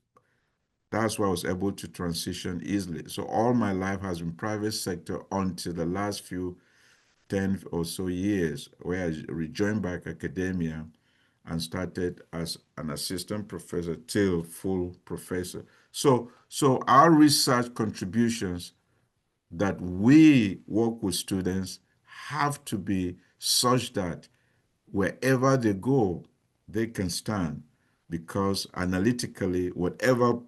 That's why I was able to transition easily. So all my life has been private sector until the last few 10 or so years, where I rejoined back academia and started as an assistant professor till full professor. So our research contributions that we work with students have to be such that wherever they go, they can stand, because analytically, whatever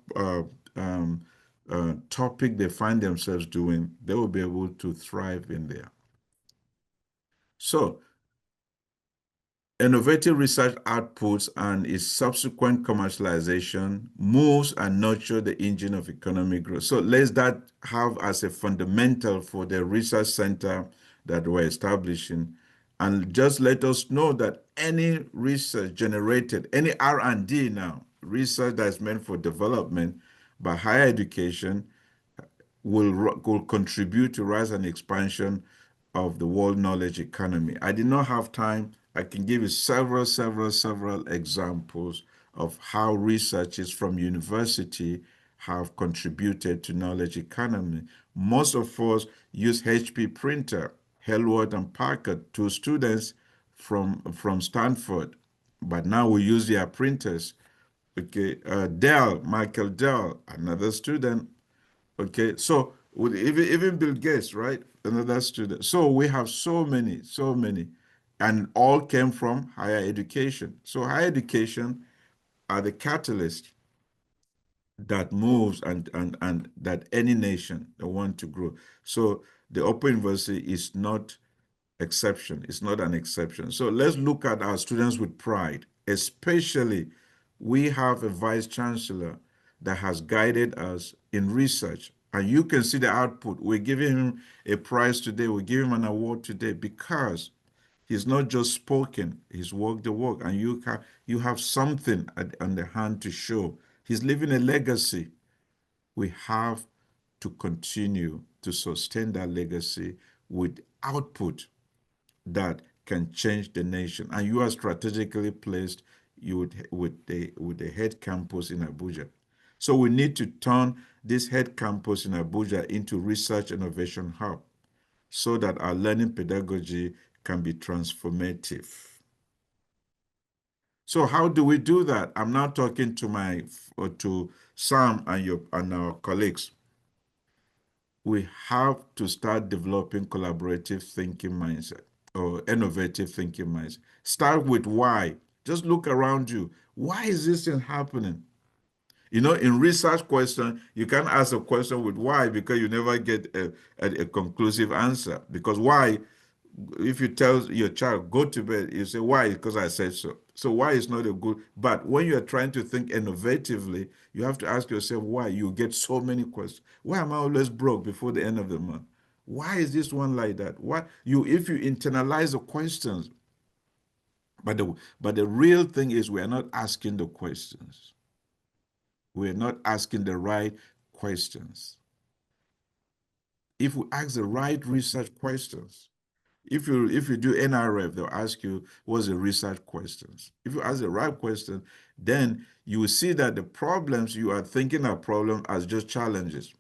topic they find themselves doing, they will be able to thrive in there. So innovative research outputs and its subsequent commercialization moves and nurture the engine of economic growth. So let's that have as a fundamental for the research center that we're establishing. And just let us know that any research generated, any R&D now, research that is meant for development by higher education, will contribute to rise and expansion of the world knowledge economy. I did not have time. I can give you several examples of how researchers from university have contributed to knowledge economy. Most of us use HP printer, Hellwood and Packard, two students from Stanford, but now we use their printers. Okay, Michael Dell, another student Okay, so with even Bill Gates, right? Another student. So we have so many, and all came from higher education. So higher education are the catalyst that moves and that any nation that want to grow. So the Open University is not exception. It's not an exception. So let's look at our students with pride, especially we have a vice chancellor that has guided us in research. And you can see the output. We're giving him a prize today. We give him an award today because he's not just spoken, he's walked the walk. And you have something on the hand to show. He's leaving a legacy. We have to continue to sustain that legacy with output that can change the nation. And you are strategically placed with the head campus in Abuja. So we need to turn this head campus in Abuja into research innovation hub so that our learning pedagogy can be transformative. So how do we do that? I'm now talking to Sam and our colleagues. We have to start developing collaborative thinking mindset or innovative thinking mindset. Start with why. Just look around you. Why is this thing happening? You know, in research question, you can't ask a question with why because you never get a conclusive answer. Because why, if you tell your child, go to bed, you say, why? Because I said so. So why is not a good, but when you're trying to think innovatively, you have to ask yourself why. You get so many questions. Why am I always broke before the end of the month? Why is this one like that? Why if you internalize the questions, but the real thing is we are not asking the questions. We're not asking the right questions. If we ask the right research questions, if you do NRF, they'll ask you what's the research questions. If you ask the right question, then you will see that the problems you are thinking are problems as just challenges.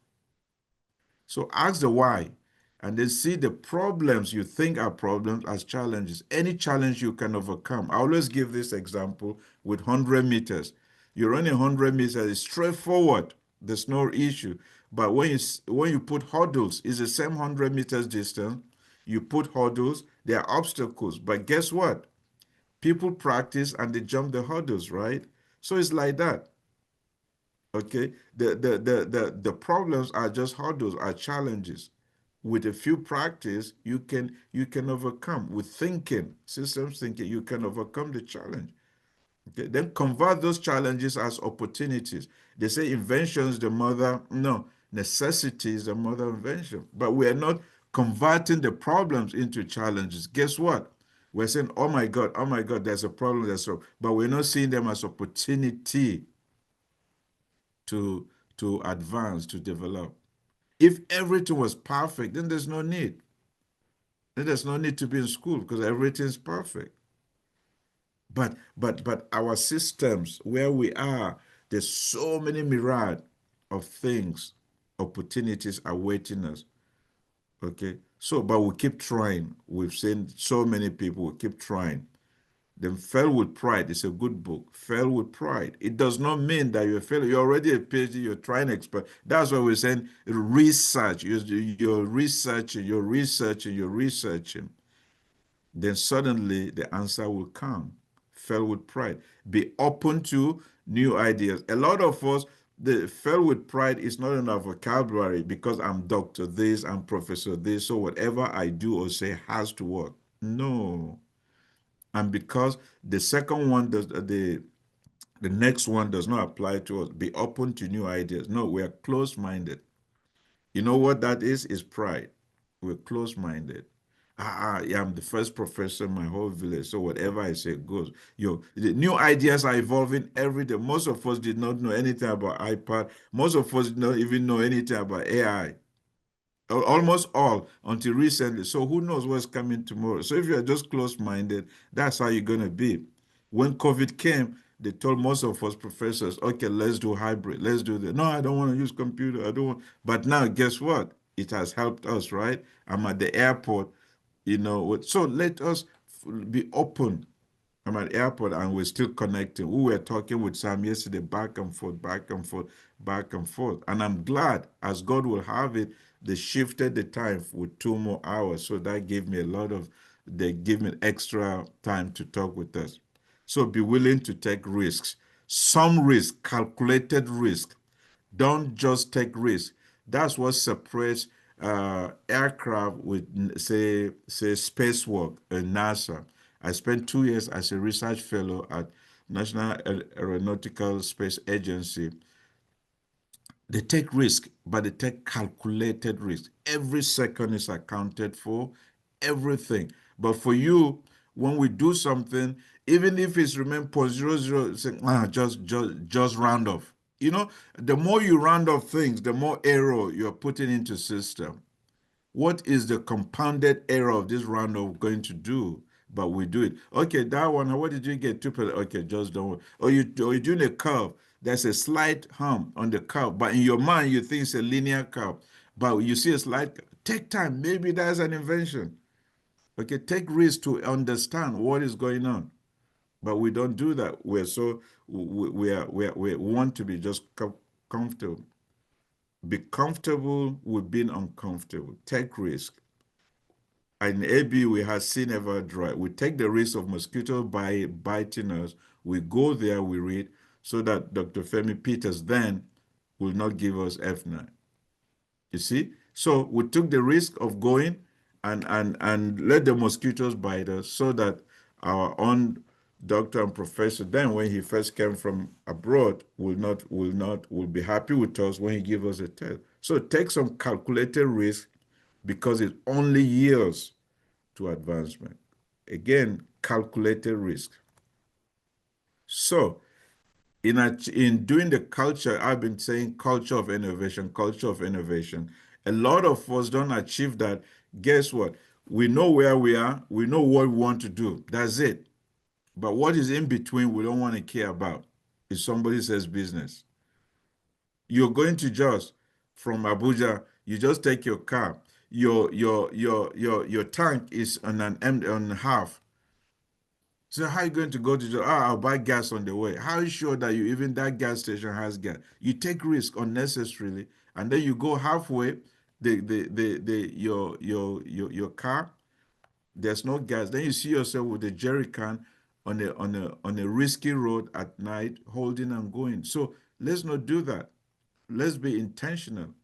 So ask the why, and then see the problems you think are problems as challenges. Any challenge you can overcome. I always give this example with 100 meters. You run 100 meters, it's straightforward. There's no issue. But when you put hurdles, it's the same 100 meters distance. You put hurdles, there are obstacles. But guess what? People practice and they jump the hurdles, right? So it's like that. Okay, the problems are just hurdles, are challenges. With a few practice, you can overcome. With thinking, systems thinking, you can overcome the challenge. Okay, then convert those challenges as opportunities. They say invention is the mother. No, necessity is the mother of invention. But we are not converting the problems into challenges. Guess what? We're saying, oh my God, there's a problem, but we're not seeing them as opportunity to advance, to develop. If everything was perfect, then there's no need. Then there's no need to be in school because everything's perfect. But our systems, where we are, there's so many myriad of things, opportunities awaiting us. Okay. So, but we keep trying. We've seen so many people, we keep trying. Then Fail with Pride is a good book. Fail with Pride. It does not mean that you're failing. You're already a PhD, you're trying to expert. That's why we're saying research. You're researching, you're researching, you're researching. Then suddenly the answer will come. Fail with pride. Be open to new ideas. A lot of us, the fail with pride is not in our vocabulary because I'm doctor this, I'm professor this, so whatever I do or say has to work. No. And because the second one does the next one does not apply to us. Be open to new ideas. No, we are closed-minded. You know what that is? Is pride. We're closed-minded. Yeah, I'm the first professor in my whole village, so whatever I say goes. The new ideas are evolving every day. Most of us did not know anything about iPad. Most of us did not even know anything about AI. Almost all until recently. So who knows what's coming tomorrow? So if you're just closed-minded, that's how you're going to be. When COVID came, they told most of us professors, okay, let's do hybrid. Let's do that. No, I don't want to use computer. I don't want. But now, guess what? It has helped us, right? I'm at the airport, so let us be open I'm at airport and we're still connecting. We were talking with Sam yesterday, back and forth, back and forth, back and forth. And I'm glad, as God will have it, they shifted the time with 2 more hours. So that gave me they gave me extra time to talk with us. So be willing to take risks. Some risk, calculated risk. Don't just take risks. That's what separates aircraft with, say spacework and NASA. I spent 2 years as a research fellow at National Aeronautical Space Agency. They take risk, but they take calculated risk. Every second is accounted for, everything. But for you, when we do something, even if it's remain 0.00, say, just round off. You know, the more you round off things, the more error you're putting into system. What is the compounded error of this roundoff going to do? But we do it. Okay, that one, what did you get? 2%. Okay, just don't. Or you're doing a curve. There's a slight hump on the curve, but in your mind, you think it's a linear curve. But you see a slight, take time. Maybe that's an invention. Okay, take risk to understand what is going on. But we don't do that. We're so, we want to be just comfortable. Be comfortable with being uncomfortable. Take risk. In AB, we have seen ever dry. We take the risk of mosquitoes biting us. We go there, we read, so that Dr. Femi Peters then will not give us F9. You see? So we took the risk of going and let the mosquitoes bite us so that our own doctor and professor then, when he first came from abroad, will be happy with us when he gives us a test. So take some calculated risk because it only yields to advancement. Again, calculated risk. So in doing the culture, I've been saying culture of innovation, culture of innovation. A lot of us don't achieve that. Guess what? We know where we are. We know what we want to do. That's it. But what is in between, we don't want to care about. If somebody says business, you're going to just from Abuja, you just take your car. Your tank is on half. So how are you going to go to the, I'll buy gas on the way. How are you sure that even that gas station has gas? You take risk unnecessarily, and then you go halfway, your car, there's no gas. Then you see yourself with a jerry can on a risky road at night, holding and going. So let's not do that. Let's be intentional.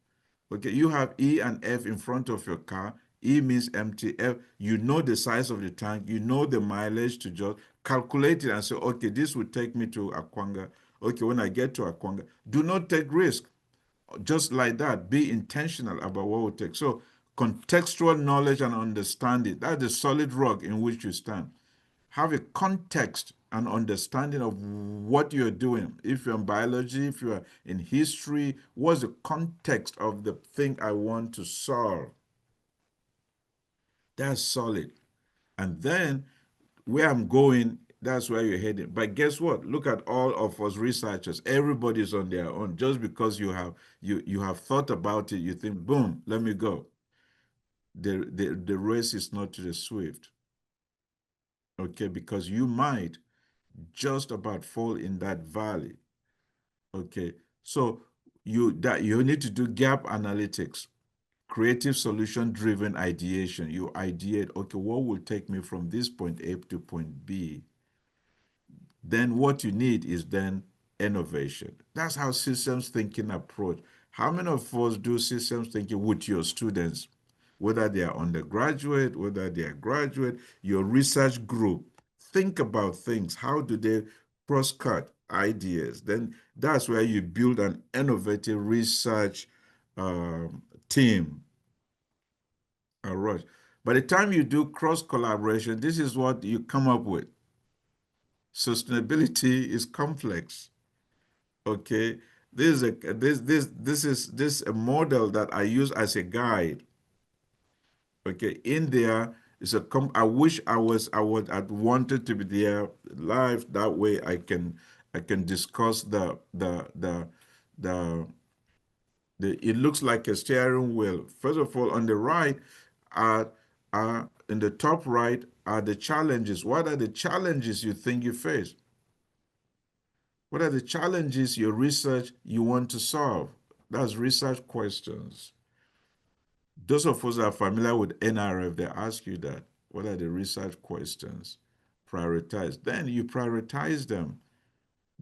Okay, you have E and F in front of your car. E means empty. F, you know the size of the tank. You know the mileage to just calculate it and say, okay, this will take me to Akwanga. Okay, when I get to Akwanga, do not take risk. Just like that, be intentional about what will take. So contextual knowledge and understanding, that's the solid rock in which you stand. Have a context and understanding of what you're doing. If you're in biology, if you're in history, what's the context of the thing I want to solve? That's solid. And then where I'm going, that's where you're heading. But guess what? Look at all of us researchers. Everybody's on their own. Just because you have thought about it, you think, boom, let me go. The race is not to the swift. Okay, because you might just about fall in that valley. Okay, so you need to do gap analytics, creative solution driven ideation. You ideate, okay, what will take me from this point A to point B? Then what you need is then innovation. That's how systems thinking approach. How many of us do systems thinking with your students, whether they are undergraduate, whether they are graduate, your research group? Think about things. How do they cross-cut ideas? Then that's where you build an innovative research team. All right. By the time you do cross-collaboration, this is what you come up with. Sustainability is complex. Okay, this is a model that I use as a guide. Okay, in there is a I wish I wanted to be there live. That way I can discuss it looks like a steering wheel. First of all, on the right are in the top right are the challenges. What are the challenges you think you face? What are the challenges your research you want to solve? That's research questions. Those of us that are familiar with NRF, they ask you that. What are the research questions? Prioritize. Then you prioritize them,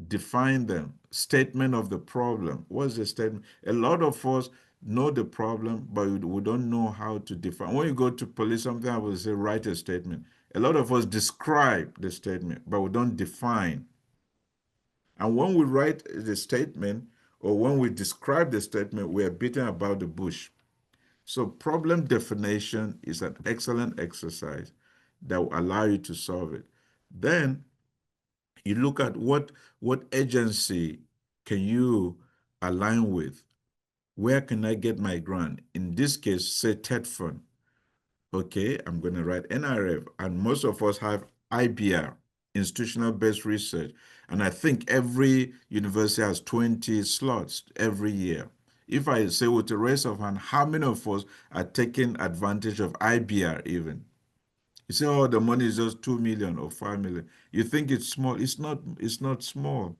define them. Statement of the problem. What's the statement? A lot of us know the problem, but we don't know how to define. When you go to police, something I will say, write a statement. A lot of us describe the statement, but we don't define. And when we write the statement or when we describe the statement, we are beating about the bush. So problem definition is an excellent exercise that will allow you to solve it. Then you look at what agency can you align with? Where can I get my grant? In this case, say TETFUND. Okay, I'm going to write NRF, and most of us have IBR, institutional-based research, and I think every university has 20 slots every year. If I say with the raise of hand, how many of us are taking advantage of IBR even? You say, oh, the money is just 2 million or 5 million. You think it's small. It's not small.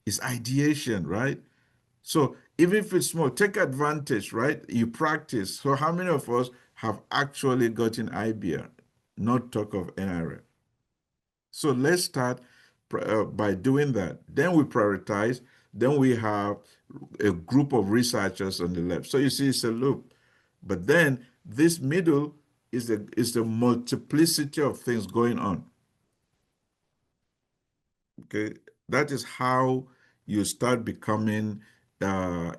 It's ideation, right? So even if it's small, take advantage, right? You practice. So how many of us have actually gotten IBR? Not talk of NRF. So let's start by doing that. Then we prioritize. Then we have a group of researchers on the left. So you see, it's a loop. But then this middle is the multiplicity of things going on. Okay, that is how you start becoming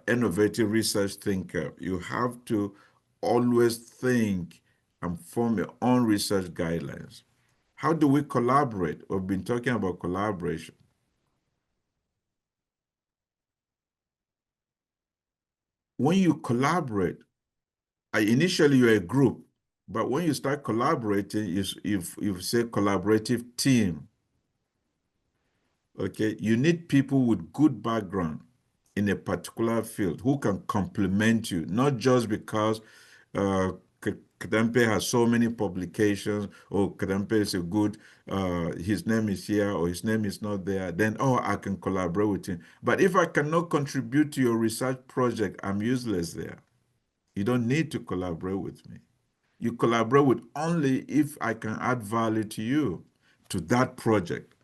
innovative research thinker. You have to always think and form your own research guidelines. How do we collaborate? We've been talking about collaboration. When you collaborate, initially you're a group, but when you start collaborating, you say collaborative team. Okay, you need people with good background in a particular field who can complement you, not just because Katampe has so many publications, or Katampe is a good, his name is here or his name is not there, then, oh, I can collaborate with him. But if I cannot contribute to your research project, I'm useless there. You don't need to collaborate with me. You collaborate with only if I can add value to you, to that project.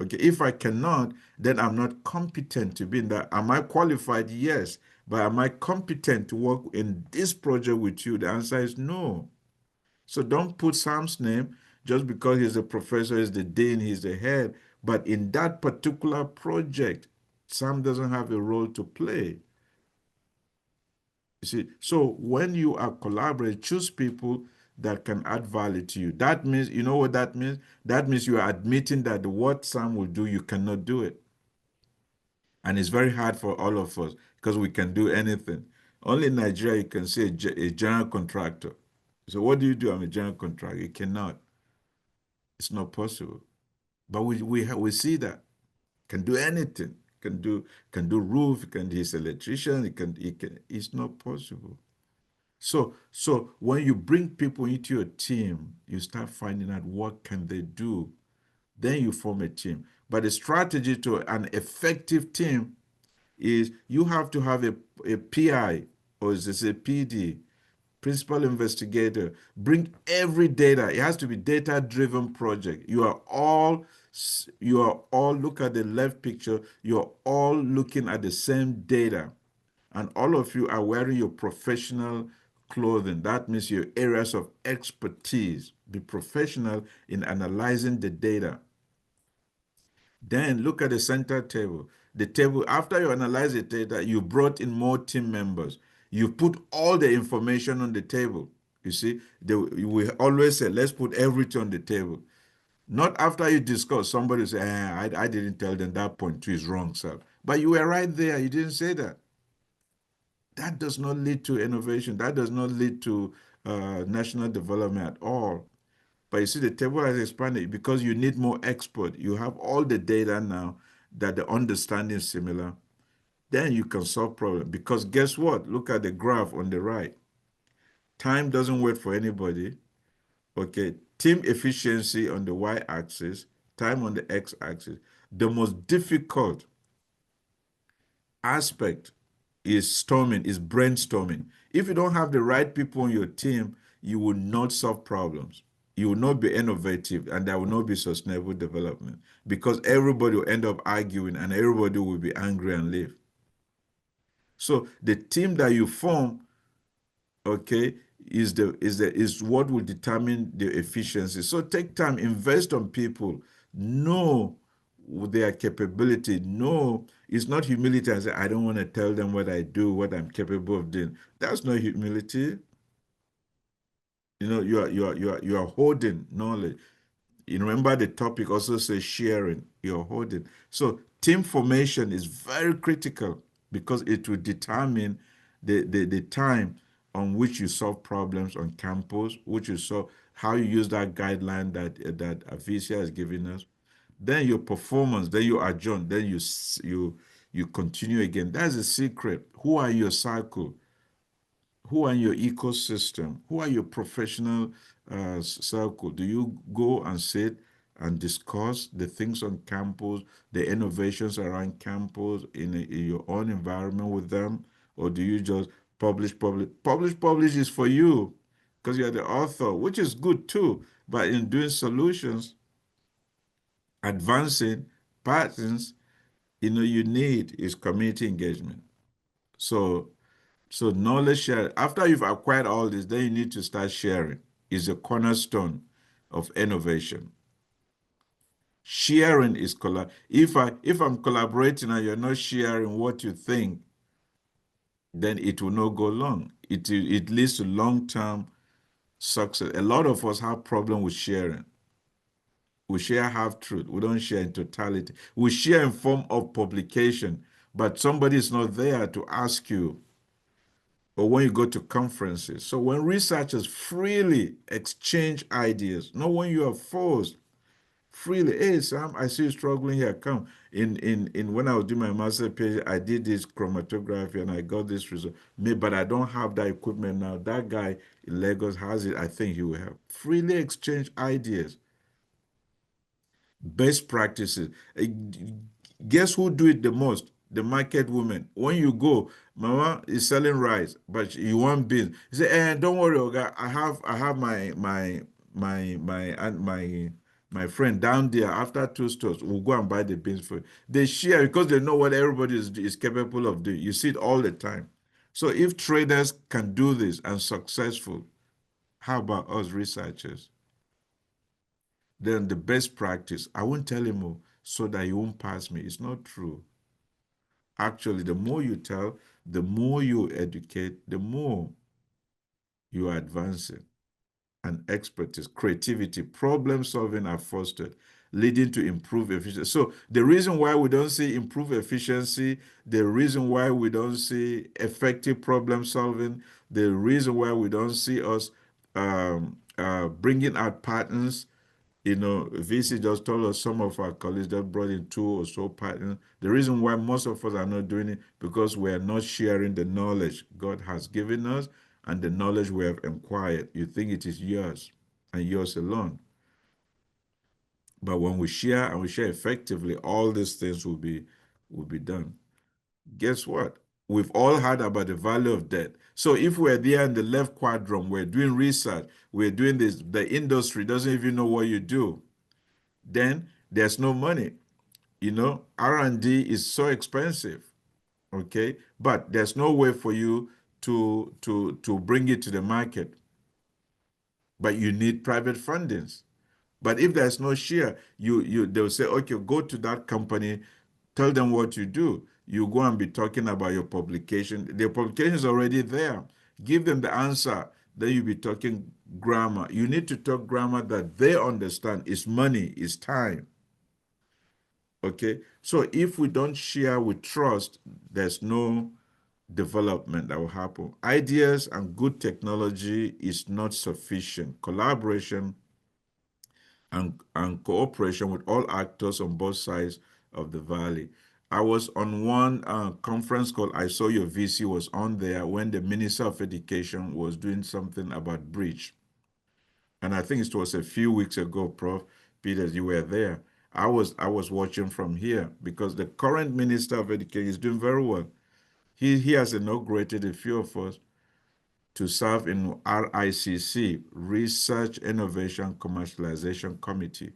Okay, if I cannot, then I'm not competent to be in that. Am I qualified? Yes. But am I competent to work in this project with you? The answer is no. So don't put Sam's name just because he's a professor, he's the dean, he's the head. But in that particular project, Sam doesn't have a role to play. You see, so when you are collaborating, choose people that can add value to you. That means, you know what that means? That means you are admitting that what Sam will do, you cannot do it. And it's very hard for all of us because we can do anything. Only in Nigeria you can say a general contractor. So what do you do? I'm a general contractor. You cannot. It's not possible. But we see that. Can do anything. Can do roof, he's an electrician, it's not possible. So when you bring people into your team, you start finding out what can they do. Then you form a team. But the strategy to an effective team is you have to have a PI, or is this a PD, principal investigator, bring every data. It has to be data-driven project. You are all, look at the left picture, you're all looking at the same data. And all of you are wearing your professional clothing. That means your areas of expertise. Be professional in analyzing the data. Then look at the center table. The table, after you analyze the data, you brought in more team members. You put all the information on the table. You see, we always say, let's put everything on the table. Not after you discuss, somebody say, I didn't tell them that point two is wrong, sir. But you were right there. You didn't say that. That does not lead to innovation. That does not lead to national development at all. But you see, the table has expanded because you need more expert. You have all the data now that the understanding is similar. Then you can solve problems. Because guess what? Look at the graph on the right. Time doesn't wait for anybody. Okay, team efficiency on the y-axis, time on the x-axis. The most difficult aspect is brainstorming. If you don't have the right people on your team, you will not solve problems. You will not be innovative, and there will not be sustainable development, because everybody will end up arguing and everybody will be angry and leave. So the team that you form, okay, is what will determine the efficiency. So take time, invest on people, know their capability. No, it's not humility and say, I don't want to tell them what I do, what I'm capable of doing. That's not humility. You know, you are holding knowledge. You remember the topic also says sharing, you're holding. So team formation is very critical, because it will determine the time on which you solve problems on campus, which you solve, how you use that guideline that Avicia has given us. Then your performance, then you adjourn, then you continue again. That's the secret. Who are your cycle? Who are your ecosystem? Who are your professional circle? Do you go and sit and discuss the things on campus, the innovations around campus in your own environment with them? Or do you just publish? Publish is for you, because you're the author, which is good too. But in doing solutions, advancing patterns, you need is community engagement. So knowledge share. After you've acquired all this, then you need to start sharing. Is a cornerstone of innovation. Sharing is if I'm collaborating and you're not sharing what you think, then it will not go long. It leads to long-term success. A lot of us have problem with sharing. We share half truth. We don't share in totality. We share in form of publication, but somebody is not there to ask you, or when you go to conferences. So when researchers freely exchange ideas, not when you are forced, freely, hey Sam, I see you struggling here, come. In when I was doing my master PhD, I did this chromatography and I got this result. But I don't have that equipment now. That guy in Lagos has it. I think he will help. Freely exchange ideas. Best practices. Guess who do it the most? The market women. When you go, mama is selling rice, but you want beans. You say, don't worry, Oga. I have my friend down there. After 2 stores, we'll go and buy the beans for you. They share because they know what everybody is capable of doing. You see it all the time. So if traders can do this and successful, how about us researchers? Then the best practice, I won't tell him, so that he won't pass me. It's not true. Actually, the more you tell, the more you educate, the more you are advancing. And expertise, creativity, problem solving are fostered, leading to improved efficiency. So the reason why we don't see improved efficiency, the reason why we don't see effective problem solving, the reason why we don't see us bringing out patterns. VC just told us some of our colleagues that brought in 2 or so patterns. The reason why most of us are not doing it, because we are not sharing the knowledge God has given us and the knowledge we have acquired. You think it is yours and yours alone. But when we share and we share effectively, all these things will be done. Guess what? We've all heard about the value of debt. So if we're there in the left quadrant, we're doing research, we're doing this, the industry doesn't even know what you do, then there's no money. R&D is so expensive, okay? But there's no way for you to bring it to the market. But you need private fundings. But if there's no share, they'll say, okay, go to that company, tell them what you do. You go and be talking about your publication. The publication is already there. Give them the answer. Then you'll be talking grammar. You need to talk grammar that they understand. It's money, it's time. Okay, so if we don't share with trust, there's no development that will happen. Ideas and good technology is not sufficient. Collaboration and cooperation with all actors on both sides of the valley. I was on one conference call. I saw your VC was on there when the Minister of Education was doing something about bridge. And I think it was a few weeks ago, Prof. Peters, you were there. I was watching from here because the current Minister of Education is doing very well. He has inaugurated a few of us to serve in RICC, Research Innovation Commercialization Committee.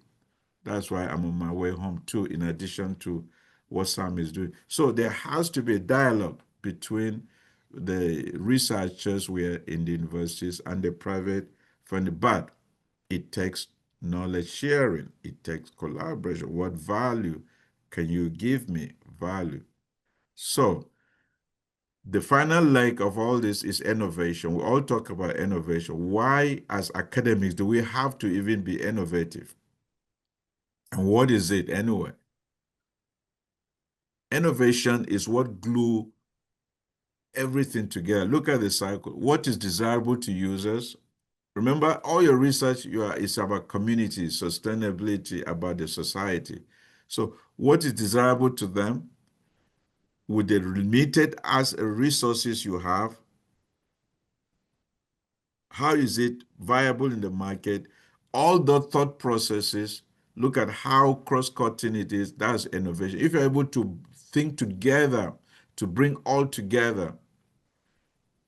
That's why I'm on my way home too, in addition to what Sam is doing. So there has to be a dialogue between the researchers we are in the universities and the private funding, but it takes knowledge sharing, it takes collaboration. What value can you give me? Value. So the final leg of all this is innovation. We all talk about innovation. Why, as academics, do we have to even be innovative? And what is it anyway? Innovation is what glue everything together. Look at the cycle. What is desirable to users? Remember, all your research is about community, sustainability, about the society. So what is desirable to them? With the limited as resources you have, how is it viable in the market? All the thought processes, look at how cross-cutting it is. That's innovation. If you're able to think together, to bring all together,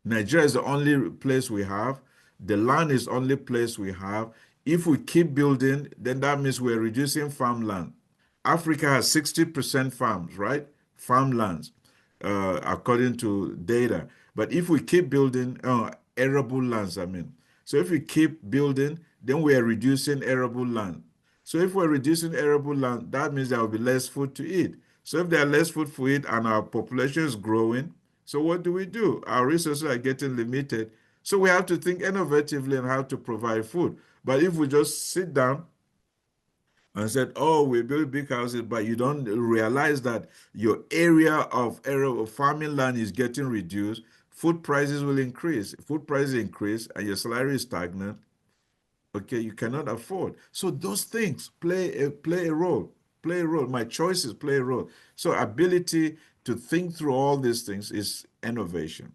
Nigeria is the only place we have. The land is the only place we have. If we keep building, then that means we're reducing farmland. Africa has 60% farms, right? Farmlands, according to data. But if we keep building arable lands, I mean. So if we keep building, then we are reducing arable land. So if we're reducing arable land, that means there will be less food to eat. So if there are less food to eat and our population is growing, so what do? Our resources are getting limited. So we have to think innovatively on how to provide food. But if we just sit down and said, oh, we build big houses, but you don't realize that your area of farming land is getting reduced, food prices will increase. Food prices increase and your salary is stagnant. Okay, you cannot afford. So those things play a role. My choices play a role. So ability to think through all these things is innovation.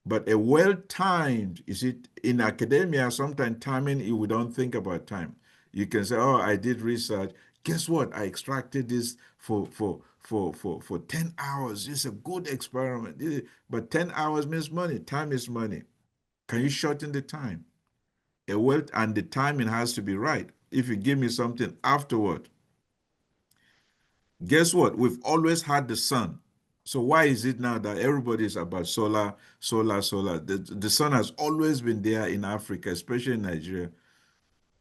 But a well-timed, you see, in academia, sometimes timing, we don't think about time. You can say, oh, I did research. Guess what? I extracted this for 10 hours. It's a good experiment. But 10 hours means money. Time is money. Can you shorten the time? And the timing has to be right. If you give me something afterward, guess what? We've always had the sun. So why is it now that everybody is about solar? The sun has always been there in Africa, especially in Nigeria,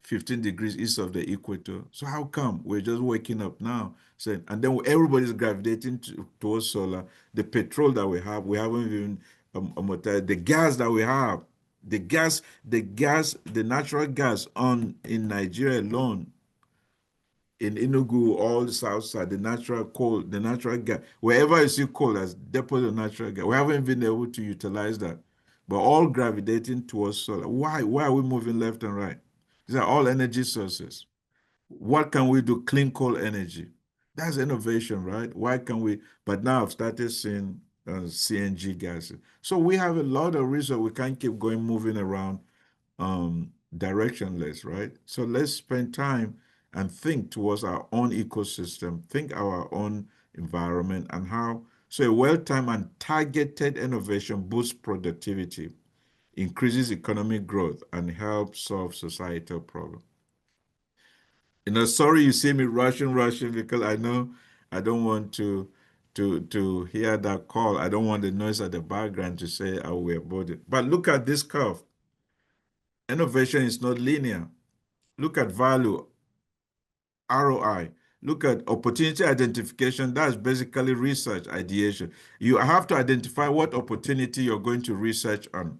15 degrees east of the equator. So how come we're just waking up now? And then everybody's gravitating towards solar. The petrol that we haven't even the gas that we have, the natural gas in Nigeria alone, in Enugu, all the south side, the natural coal, the natural gas, wherever you see coal as deposit of natural gas, we haven't been able to utilize that. But all gravitating towards solar. Why are we moving left and right? These are all energy sources. What can we do? Clean coal energy. That's innovation, right? Why can we? But now I've started seeing CNG gases. So we have a lot of reasons we can't keep moving around directionless, right? So let's spend time and think towards our own ecosystem, think our own environment and how. So a well-timed and targeted innovation boosts productivity, increases economic growth, and helps solve societal problems. Sorry you see me rushing because I know I don't want to hear that call. I don't want the noise at the background to say, oh, we're bored. But look at this curve. Innovation is not linear. Look at value, ROI. Look at opportunity identification. That's basically research ideation. You have to identify what opportunity you're going to research on.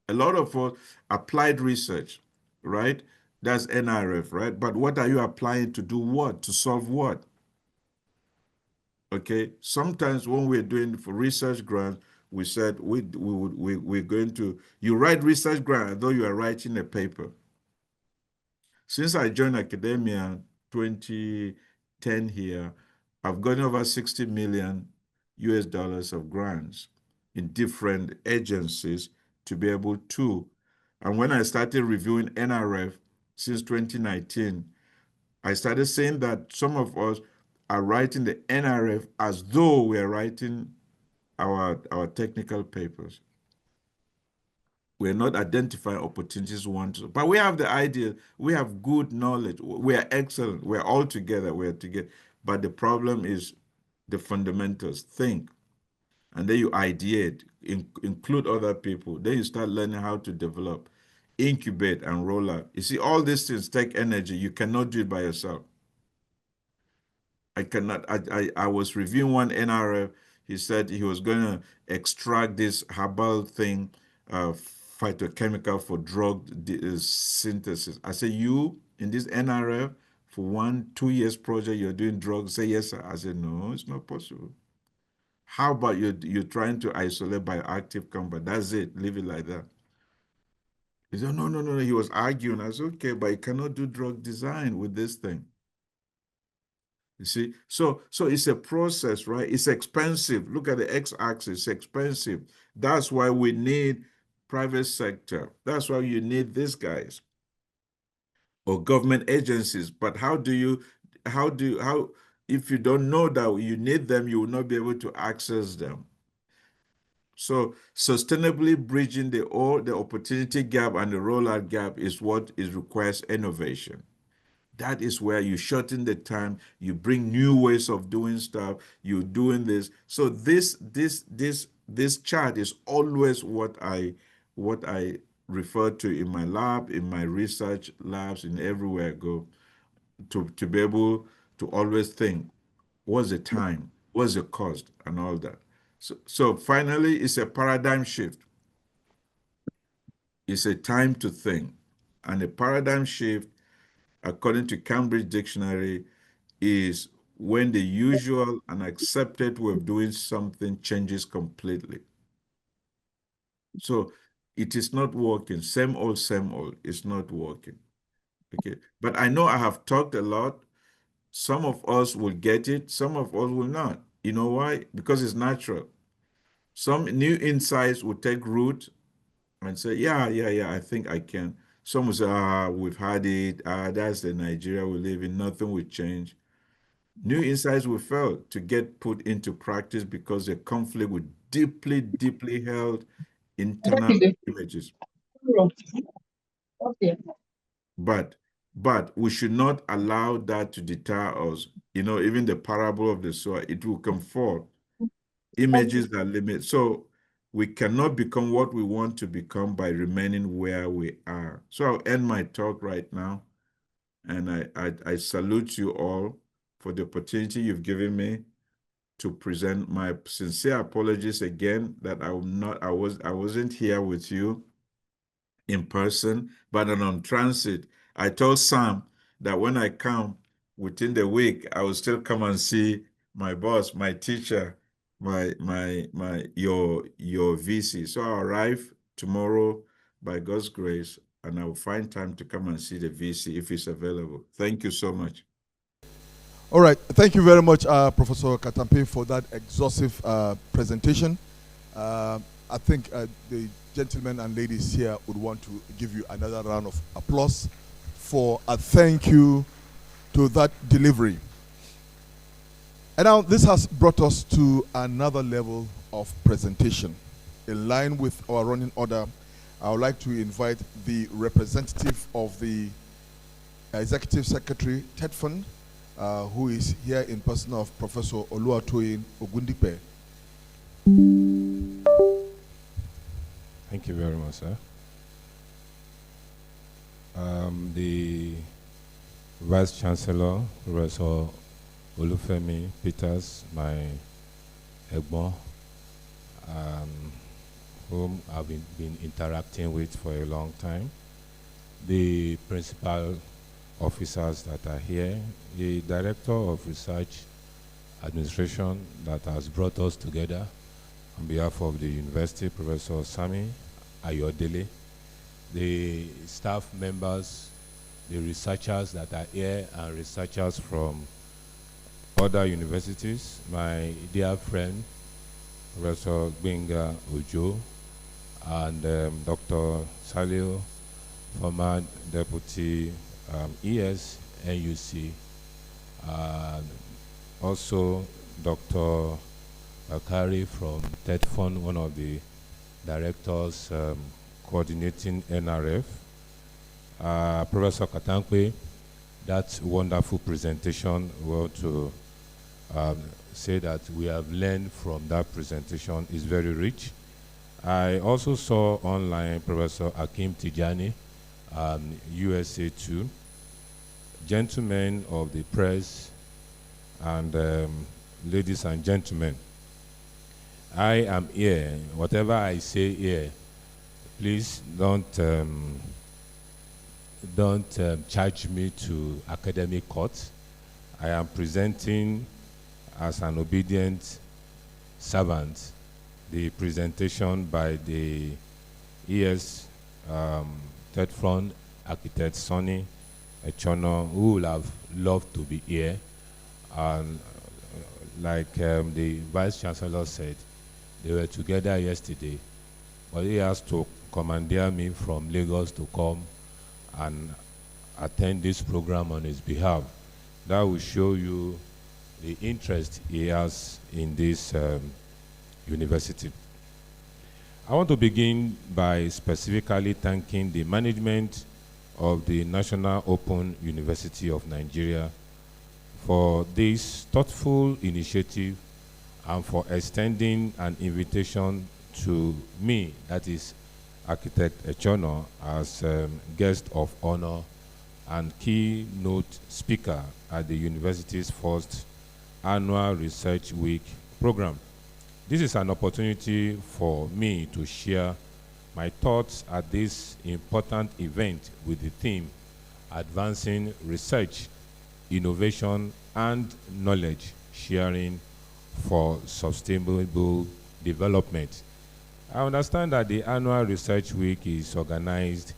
A lot of us applied research, right? That's NRF, right? But what are you applying to do what? To solve what? Okay. Sometimes when we're doing for research grants, we said we're going to, you write research grant, though you are writing a paper. Since I joined academia 2010 here, I've gotten over 60 million US dollars of grants in different agencies to be able to. And when I started reviewing NRF since 2019, I started saying that some of us are writing the NRF as though we are writing our technical papers. We're not identifying opportunities we want to, but we have the idea, we have good knowledge, we are excellent, we're all together, we're together. But the problem is the fundamentals, think, and then you ideate, include other people, then you start learning how to develop, incubate, and roll out. You see, all these things take energy. You cannot do it by yourself. I was reviewing one NRF. He said he was going to extract this herbal thing, phytochemical for drug synthesis. I said, you in this NRF for 1-2 years project, you're doing drugs? Say yes, sir. I said, no, it's not possible. How about you're trying to isolate bioactive compound? That's it. Leave it like that. He said, no, no, no. He was arguing. I said, okay, but you cannot do drug design with this thing. You see, so it's a process, right? It's expensive. Look at the x-axis, it's expensive. That's why we need private sector. That's why you need these guys or government agencies. But if you don't know that you need them, you will not be able to access them. So sustainably bridging the opportunity gap and the rollout gap is what requires innovation. That is where you shorten the time, you bring new ways of doing stuff, you're doing this. So this chart is always what I refer to in my lab, in my research labs, in everywhere I go, to be able to always think, what's the time, what's the cost, and all that. So finally, it's a paradigm shift. It's a time to think. And a paradigm shift, according to Cambridge Dictionary, is when the usual and accepted way of doing something changes completely. So it is not working. Same old, it's not working. Okay. But I know I have talked a lot. Some of us will get it, some of us will not. You know why? Because it's natural. Some new insights will take root and say, yeah, I think I can. Some will say, we've had it. That's the Nigeria we live in. Nothing will change. New insights will fail to get put into practice because they conflict with deeply, deeply held internal images. But we should not allow that to deter us. You know, even the parable of the sower, it will come forth. Images that limit. So we cannot become what we want to become by remaining where we are. So I'll end my talk right now. And I salute you all for the opportunity you've given me to present. My sincere apologies again that I wasn't here with you in person, but on transit. I told Sam that when I come within the week, I will still come and see my boss, my teacher, your VC. So I'll arrive tomorrow by God's grace, and I will find time to come and see the VC if it's available. Thank you so much. All right. Thank you very much, Professor Katampe, for that exhaustive presentation. I think the gentlemen and ladies here would want to give you another round of applause for a thank you to that delivery. And now this has brought us to another level of presentation. In line with our running order, I would like to invite the representative of the Executive Secretary, TETFUND, who is here in person of Professor Oluwatoyin Ogundipe. Thank you very much, sir. The Vice Chancellor, Professor Olufemi Peters, my Egbon, whom I've been interacting with for a long time, the principal officers that are here, the Director of Research Administration that has brought us together on behalf of the university, Professor Sonny Ayodele, the staff members, the researchers that are here, and researchers from other universities, my dear friend, Professor Benga Ojo, and Dr. Salio, former Deputy ES, NUC, also Dr. Akari from TETFUND, one of the directors coordinating NRF, Professor Katampe, that wonderful presentation. We want to say that we have learned from that presentation is very rich. I also saw online Professor Akim Tijani, USA 2, gentlemen of the press, and ladies and gentlemen. I am here. Whatever I say here, please don't charge me to academic court. I am presenting as an obedient servant the presentation by the ES TETFUND architect Sonny, Echono, who will have loved to be here. And like the Vice Chancellor said, they were together yesterday, but he has to commandeer me from Lagos to come and attend this program on his behalf. That will show you the interest he has in this university. I want to begin by specifically thanking the management of the National Open University of Nigeria for this thoughtful initiative and for extending an invitation to me, that is Architect Echono, as guest of honor and keynote speaker at the university's first annual Research Week program. This is an opportunity for me to share my thoughts at this important event with the theme Advancing Research, Innovation, and Knowledge Sharing for Sustainable Development. I understand that the annual Research Week is organized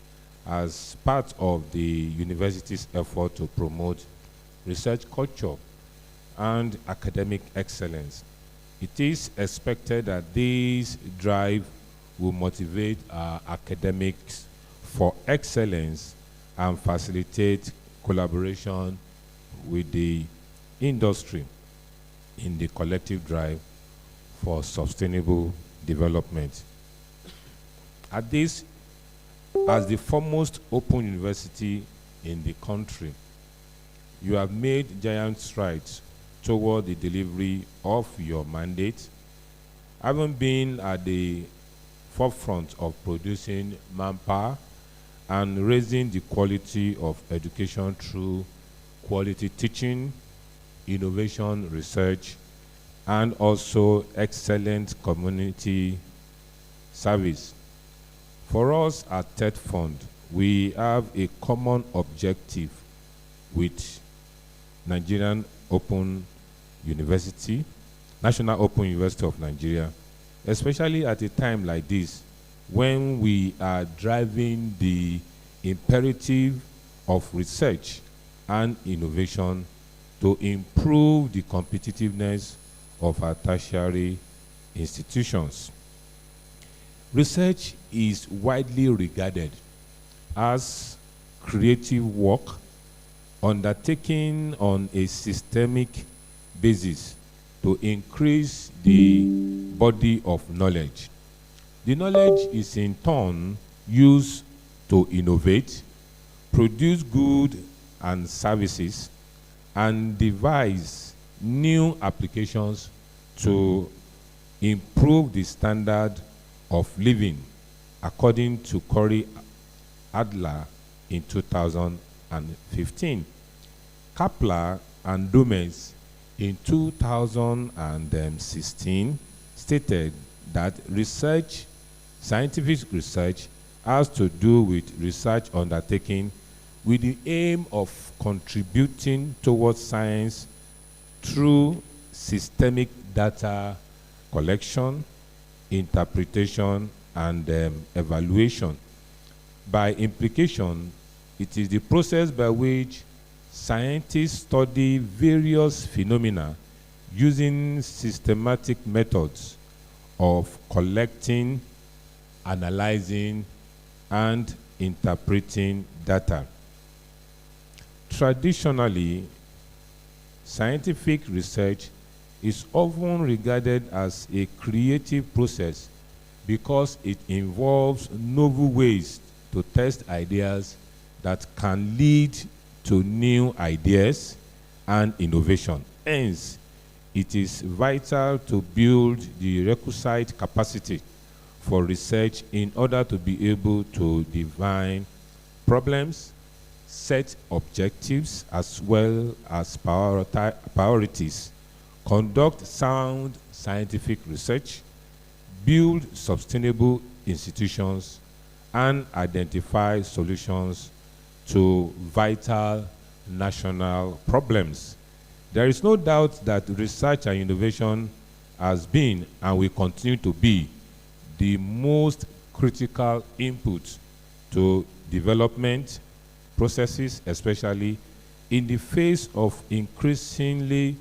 as part of the university's effort to promote research culture and academic excellence. It is expected that this drive will motivate our academics for excellence and facilitate collaboration with the industry in the collective drive for sustainable development. At this, as the foremost open university in the country, you have made giant strides toward the delivery of your mandate, having been at the forefront of producing manpower and raising the quality of education through quality teaching, innovation research, and also excellent community service. For us at TETFUND, we have a common objective with Nigerian Open University, National Open University of Nigeria, especially at a time like this when we are driving the imperative of research and innovation to improve the competitiveness of our tertiary institutions. Research is widely regarded as creative work undertaken on a systemic basis to increase the body of knowledge. The knowledge is in turn used to innovate, produce goods and services, and devise new applications to improve the standard of living, according to Corey Adler in 2015. Kaplan and Dumas in 2016 stated that research, scientific research, has to do with research undertaken with the aim of contributing towards science through systemic data collection, interpretation, and evaluation. By implication, it is the process by which scientists study various phenomena using systematic methods of collecting, analyzing, and interpreting data. Traditionally, scientific research is often regarded as a creative process because it involves novel ways to test ideas that can lead to new ideas and innovation. Hence, it is vital to build the requisite capacity for research in order to be able to define problems, set objectives as well as priorities, conduct sound scientific research, build sustainable institutions, and identify solutions to vital national problems. There is no doubt that research and innovation has been and will continue to be the most critical input to development processes, especially in the face of increasingly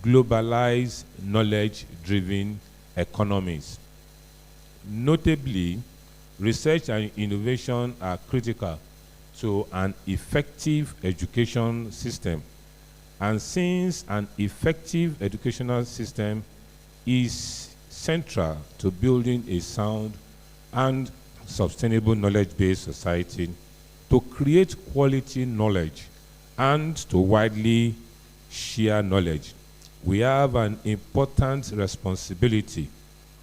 globalized, knowledge-driven economies. Notably, research and innovation are critical to an effective education system. And since an effective educational system is central to building a sound and sustainable knowledge-based society, to create quality knowledge and to widely share knowledge, we have an important responsibility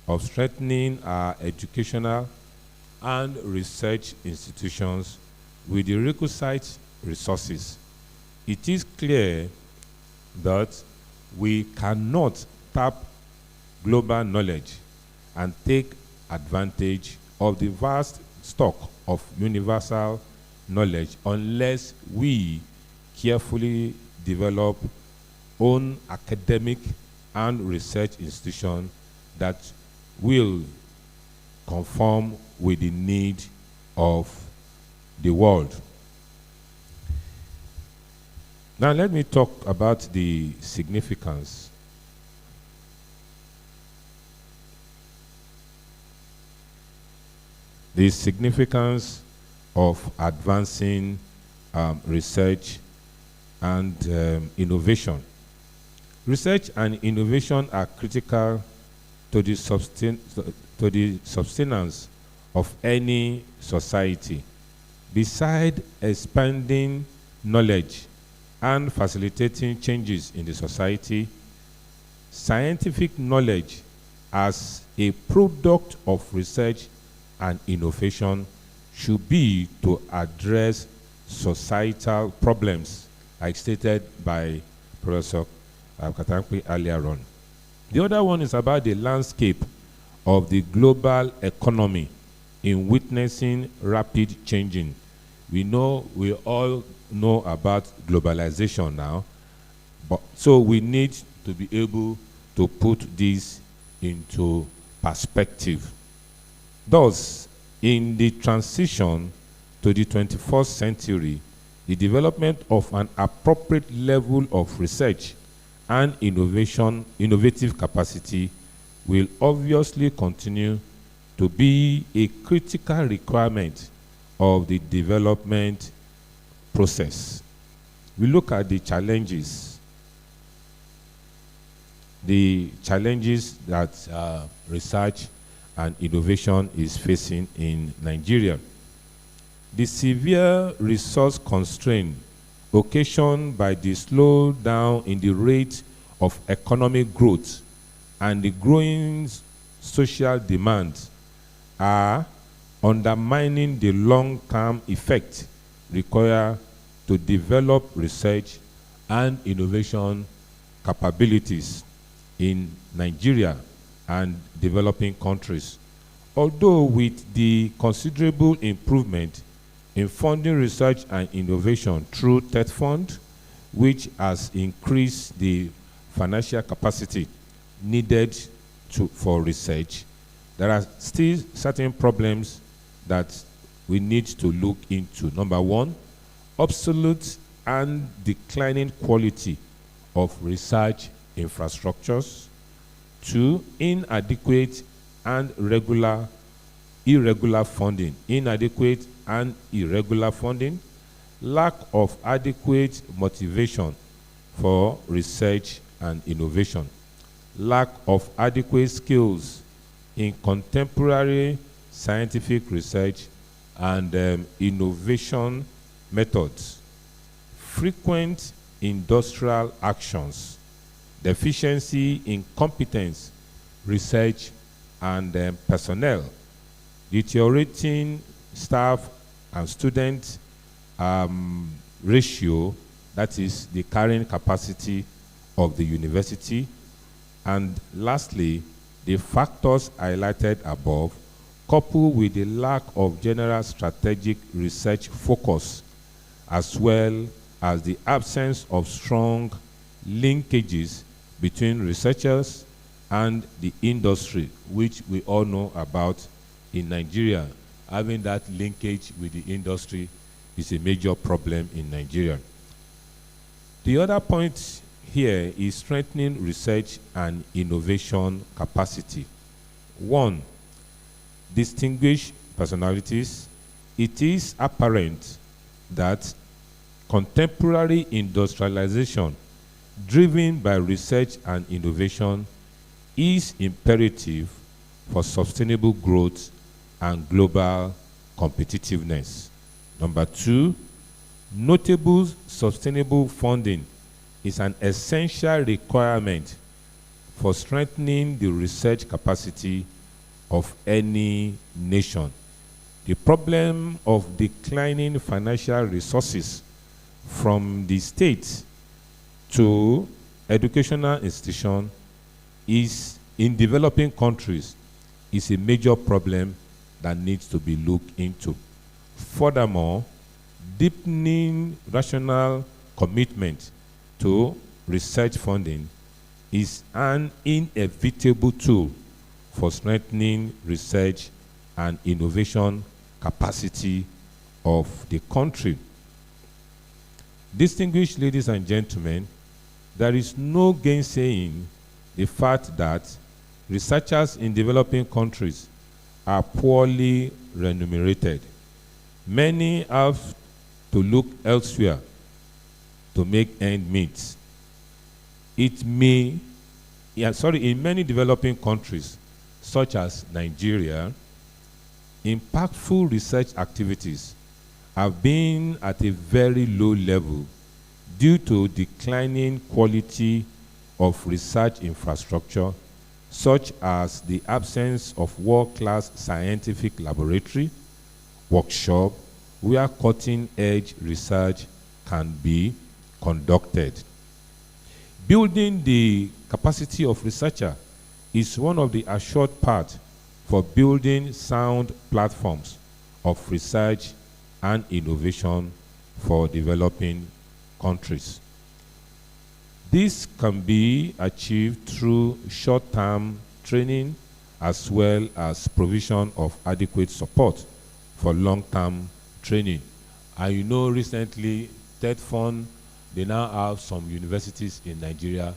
of strengthening our educational and research institutions with the requisite resources. It is clear that we cannot tap global knowledge and take advantage of the vast stock of universal knowledge unless we carefully develop own academic and research institutions that will conform with the need of the world. Now let me talk about the significance of advancing research and innovation. Research and innovation are critical to the sustenance of any society. Besides expanding knowledge and facilitating changes in the society, scientific knowledge as a product of research and innovation should be to address societal problems, like stated by Professor Katampe earlier on. The other one is about the landscape of the global economy in witnessing rapid changing. We all know about globalization now, but so we need to be able to put this into perspective. Thus, in the transition to the 21st century, the development of an appropriate level of research and innovative capacity will obviously continue to be a critical requirement of the development process. We look at the challenges that research and innovation is facing in Nigeria. The severe resource constraint occasioned by the slowdown in the rate of economic growth and the growing social demand are undermining the long-term effect required to develop research and innovation capabilities in Nigeria and developing countries. Although with the considerable improvement in funding research and innovation through TETFUND, which has increased the financial capacity needed for research, there are still certain problems that we need to look into. Number one, obsolete and declining quality of research infrastructures. 2, inadequate and irregular funding. Inadequate and irregular funding. Lack of adequate motivation for research and innovation. Lack of adequate skills in contemporary scientific research and innovation methods. Frequent industrial actions. Deficiency in competence, research, and personnel. Deteriorating staff and student ratio, that is the carrying capacity of the university. And lastly, the factors highlighted above, coupled with the lack of general strategic research focus, as well as the absence of strong linkages between researchers and the industry, which we all know about in Nigeria. Having that linkage with the industry is a major problem in Nigeria. The other point here is strengthening research and innovation capacity. 1, distinguished personalities. It is apparent that contemporary industrialization driven by research and innovation is imperative for sustainable growth and global competitiveness. Number 2, notable sustainable funding is an essential requirement for strengthening the research capacity of any nation. The problem of declining financial resources from the state to educational institutions is, in developing countries, is a major problem that needs to be looked into. Furthermore, deepening national commitment to research funding is an inevitable tool for strengthening research and innovation capacity of the country. Distinguished ladies and gentlemen, there is no gainsaying the fact that researchers in developing countries are poorly remunerated. Many have to look elsewhere to make ends meet. In many developing countries, such as Nigeria, impactful research activities have been at a very low level due to declining quality of research infrastructure, such as the absence of world-class scientific laboratory, workshop, where cutting-edge research can be conducted. Building the capacity of researcher is one of the assured paths for building sound platforms of research and innovation for developing countries. This can be achieved through short-term training as well as provision of adequate support for long-term training. And you know, recently, TETFUND, they now have some universities in Nigeria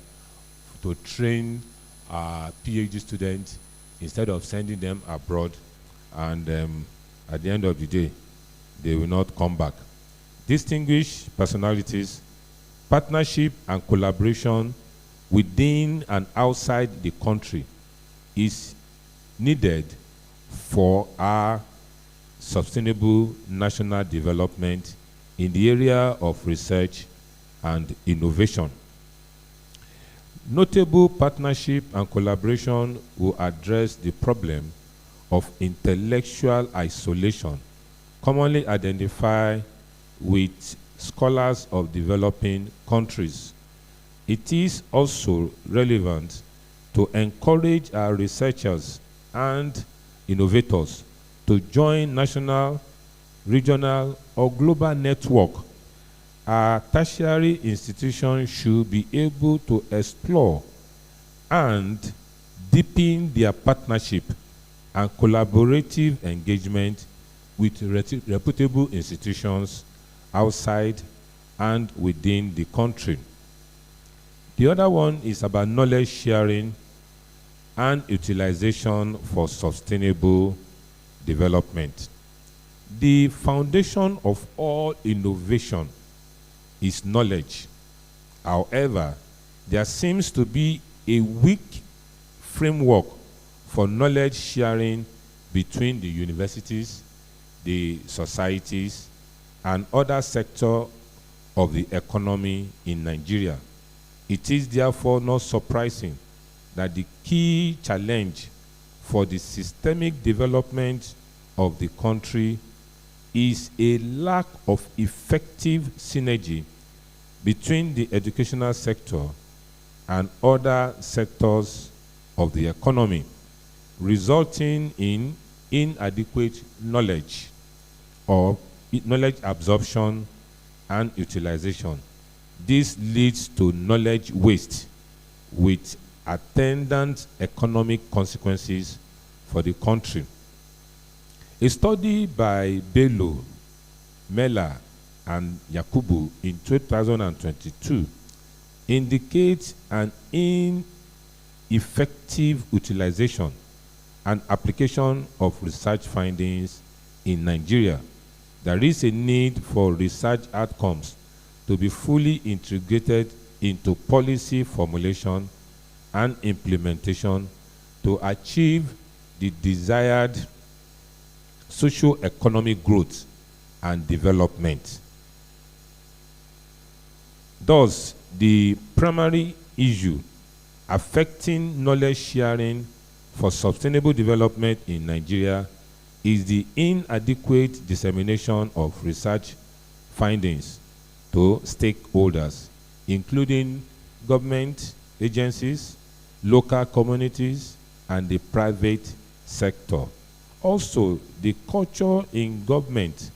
to train PhD students instead of sending them abroad, and at the end of the day, they will not come back. Distinguished personalities, partnership and collaboration within and outside the country is needed for our sustainable national development in the area of research and innovation. Notable partnership and collaboration will address the problem of intellectual isolation, commonly identified with scholars of developing countries. It is also relevant to encourage our researchers and innovators to join national, regional, or global network. Our tertiary institutions should be able to explore and deepen their partnership and collaborative engagement with reputable institutions outside and within the country. The other one is about knowledge sharing and utilization for sustainable development. The foundation of all innovation is knowledge. However, there seems to be a weak framework for knowledge sharing between the universities, the societies, and other sectors of the economy in Nigeria. It is therefore not surprising that the key challenge for the systemic development of the country is a lack of effective synergy between the educational sector and other sectors of the economy, resulting in inadequate knowledge or knowledge absorption and utilization. This leads to knowledge waste with attendant economic consequences for the country. A study by Bello, Mela, and Yakubu in 2022 indicates an ineffective utilization and application of research findings in Nigeria. There is a need for research outcomes to be fully integrated into policy formulation and implementation to achieve the desired socio-economic growth and development. Thus, the primary issue affecting knowledge sharing for sustainable development in Nigeria is the inadequate dissemination of research findings to stakeholders, including government agencies, local communities, and the private sector. Also, the culture in government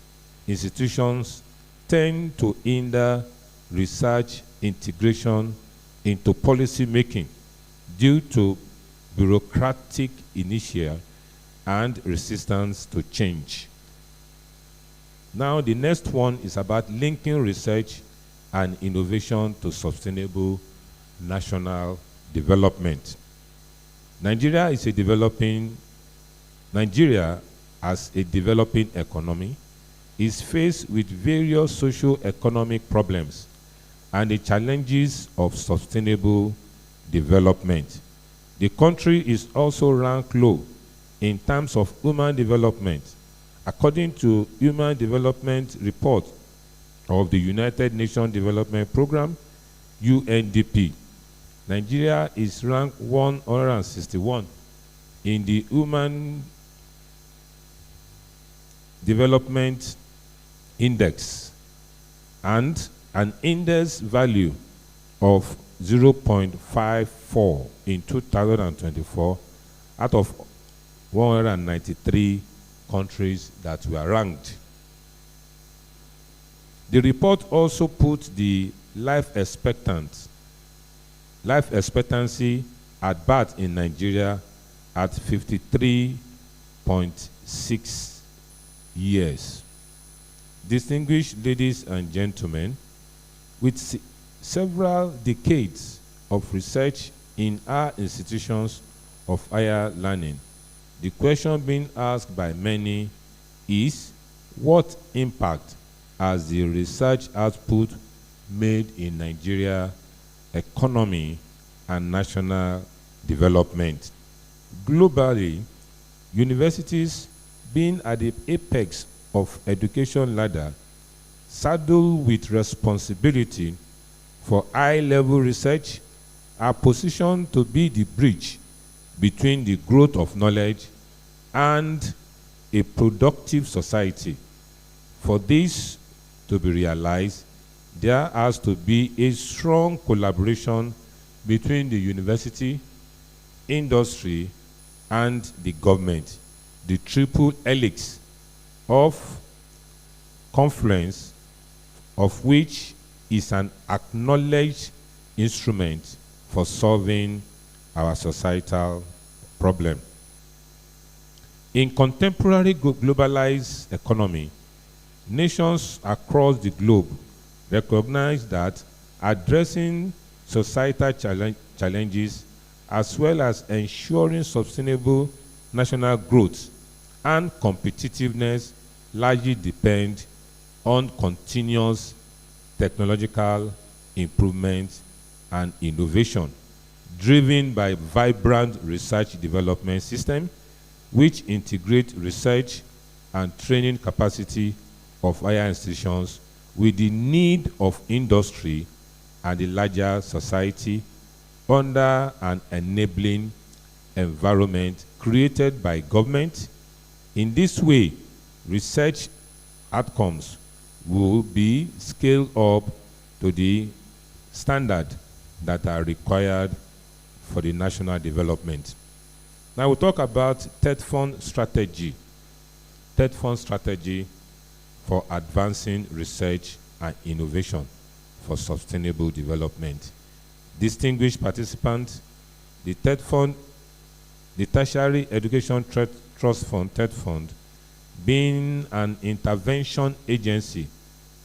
institutions tend to hinder research integration into policy making due to bureaucratic inertia and resistance to change. Now, the next one is about linking research and innovation to sustainable national development. Nigeria as a developing economy is faced with various socio-economic problems and the challenges of sustainable development. The country is also ranked low in terms of human development. According to Human Development Report of the United Nations Development Program, UNDP, Nigeria is ranked 161 in the Human Development Index and an index value of 0.54 in 2024 out of 193 countries that were ranked. The report also put the life expectancy at birth in Nigeria at 53.6 years. Distinguished ladies and gentlemen, with several decades of research in our institutions of higher learning, the question being asked by many is, what impact has the research output made in Nigeria economy and national development? Globally, universities being at the apex of education ladder saddle with responsibility for high-level research are positioned to be the bridge between the growth of knowledge and a productive society. For this to be realized, there has to be a strong collaboration between the university, industry, and the government. The triple helix of confluence of which is an acknowledged instrument for solving our societal problem. In contemporary globalized economy, nations across the globe recognize that addressing societal challenges as well as ensuring sustainable national growth and competitiveness largely depend on continuous technological improvement and innovation, driven by vibrant research development system, which integrate research and training capacity of higher institutions with the need of industry and the larger society under an enabling environment created by government. In this way, research outcomes will be scaled up to the standard that are required for the national development. Now we'll talk about TETFUND strategy. TETFUND strategy for advancing research and innovation for sustainable development. Distinguished participants, the TETFUND, the Tertiary Education Trust Fund, TETFUND, being an intervention agency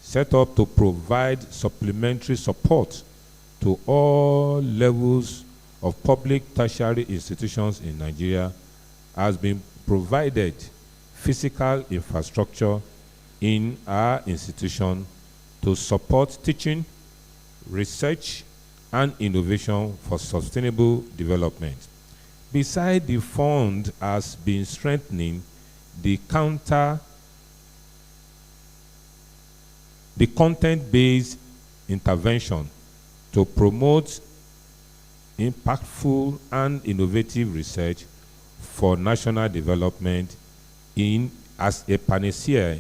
set up to provide supplementary support to all levels of public tertiary institutions in Nigeria, has been provided physical infrastructure in our institution to support teaching, research, and innovation for sustainable development. Besides, the fund has been strengthening the content-based intervention to promote impactful and innovative research for national development as a panacea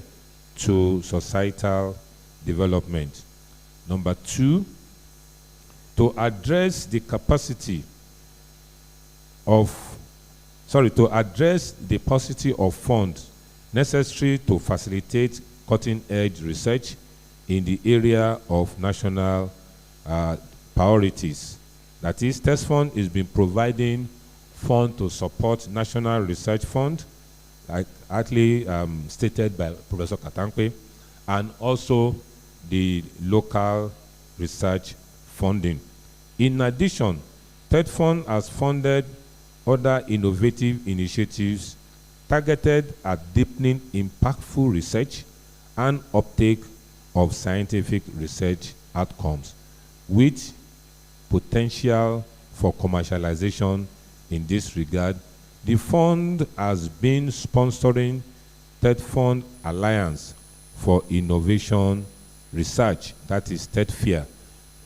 to societal development. Number two, to address the paucity of funds necessary to facilitate cutting-edge research in the area of national priorities. That is, TETFUND has been providing funds to support National Research Fund, like actually stated by Professor Katampe, and also the local research funding. In addition, TETFUND has funded other innovative initiatives targeted at deepening impactful research and uptake of scientific research outcomes, with potential for commercialization. In this regard, the fund has been sponsoring TETFUND Alliance for Innovation Research, that is TETFIA.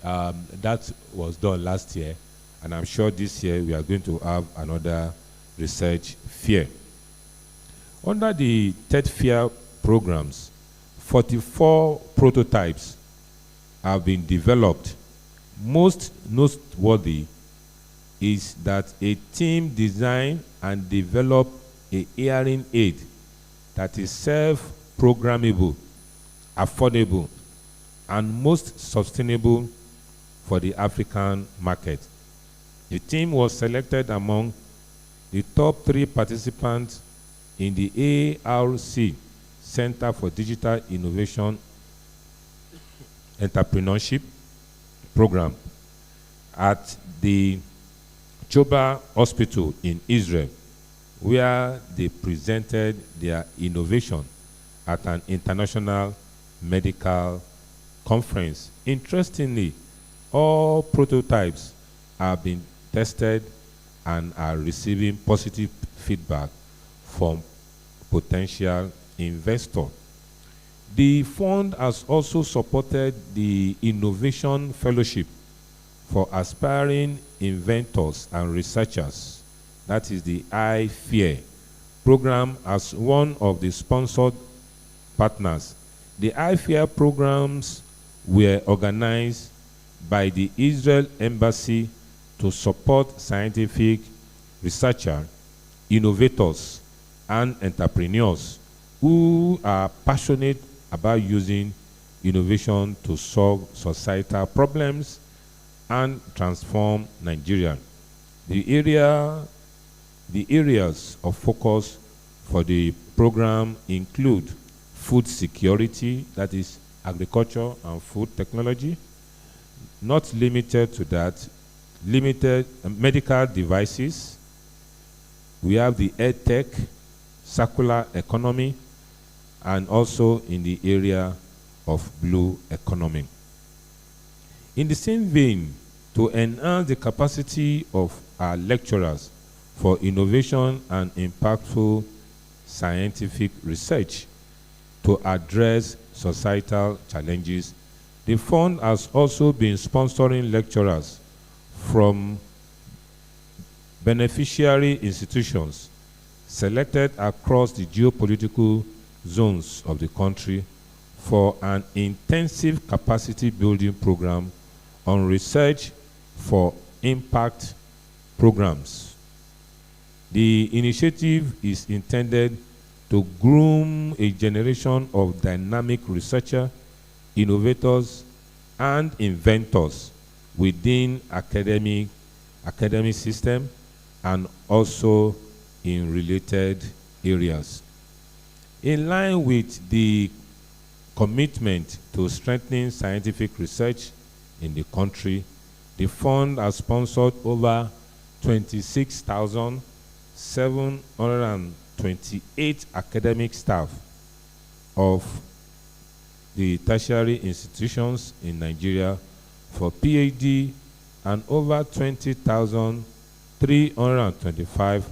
That was done last year, and I'm sure this year we are going to have another research fair. Under the TETFIA programs, 44 prototypes have been developed. Most noteworthy is that a team designed and developed a hearing aid that is self-programmable, affordable, and most sustainable for the African market. The team was selected among the top 3 participants in the ARC Center for Digital Innovation Entrepreneurship program at the Choba Hospital in Israel, where they presented their innovation at an international medical conference. Interestingly, all prototypes have been tested and are receiving positive feedback from potential investors. The fund has also supported the Innovation Fellowship for aspiring inventors and researchers, that is the IFEAR program, as one of the sponsored partners. The IFEAR programs were organized by the Israel Embassy to support scientific researchers, innovators, and entrepreneurs who are passionate about using innovation to solve societal problems and transform Nigeria. The areas of focus for the program include food security, that is agriculture and food technology. Not limited to that, limited medical devices. We have the EdTech, circular economy, and also in the area of blue economy. In the same vein, to enhance the capacity of our lecturers for innovation and impactful scientific research to address societal challenges, the fund has also been sponsoring lecturers from beneficiary institutions selected across the geopolitical zones of the country for an intensive capacity building program on research for impact programs. The initiative is intended to groom a generation of dynamic researchers, innovators, and inventors within academic system and also in related areas. In line with the commitment to strengthening scientific research in the country, the fund has sponsored over 26,728 academic staff of the tertiary institutions in Nigeria for PhD and over 20,325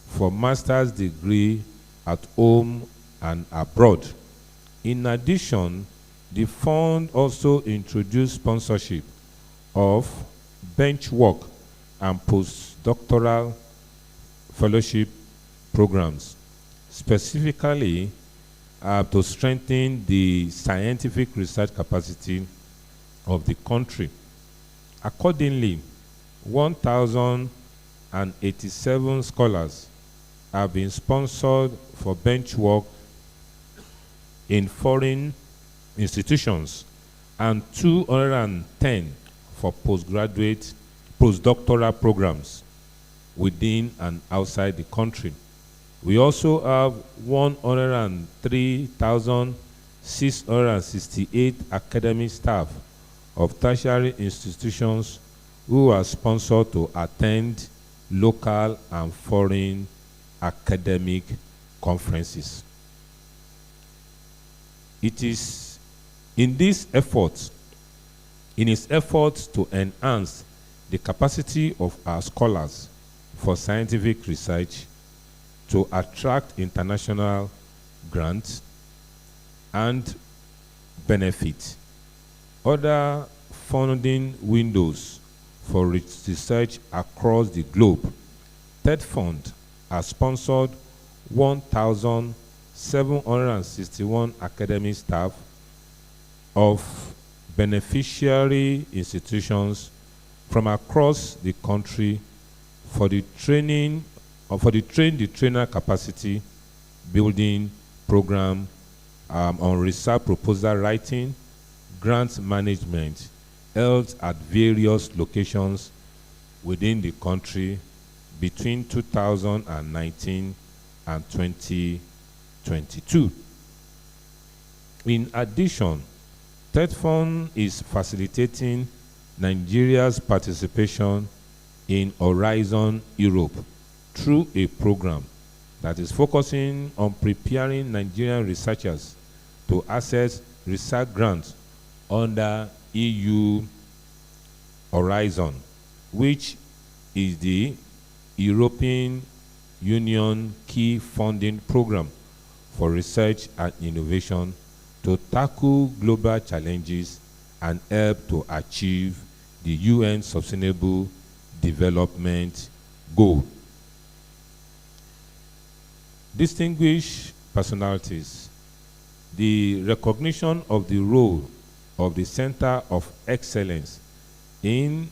for master's degree at home and abroad. In addition, the fund also introduced sponsorship of bench work and postdoctoral fellowship programs, specifically to strengthen the scientific research capacity of the country. Accordingly, 1,087 scholars have been sponsored for bench work in foreign institutions and 210 for postdoctoral programs within and outside the country. We also have 103,668 academic staff of tertiary institutions who are sponsored to attend local and foreign academic conferences. It is in its efforts to enhance the capacity of our scholars for scientific research, to attract international grants and benefit. Other funding windows for research across the globe. TETFUND has sponsored 1,761 academic staff of beneficiary institutions from across the country for the train the trainer capacity building program on research proposal writing, grant management, held at various locations within the country between 2019 and 2022. In addition, TETFUND is facilitating Nigeria's participation in Horizon Europe through a program that is focusing on preparing Nigerian researchers to access research grants under EU Horizon, which is the European Union key funding program for research and innovation to tackle global challenges and help to achieve the UN Sustainable Development Goal. Distinguished personalities, the recognition of the role of the Center of Excellence in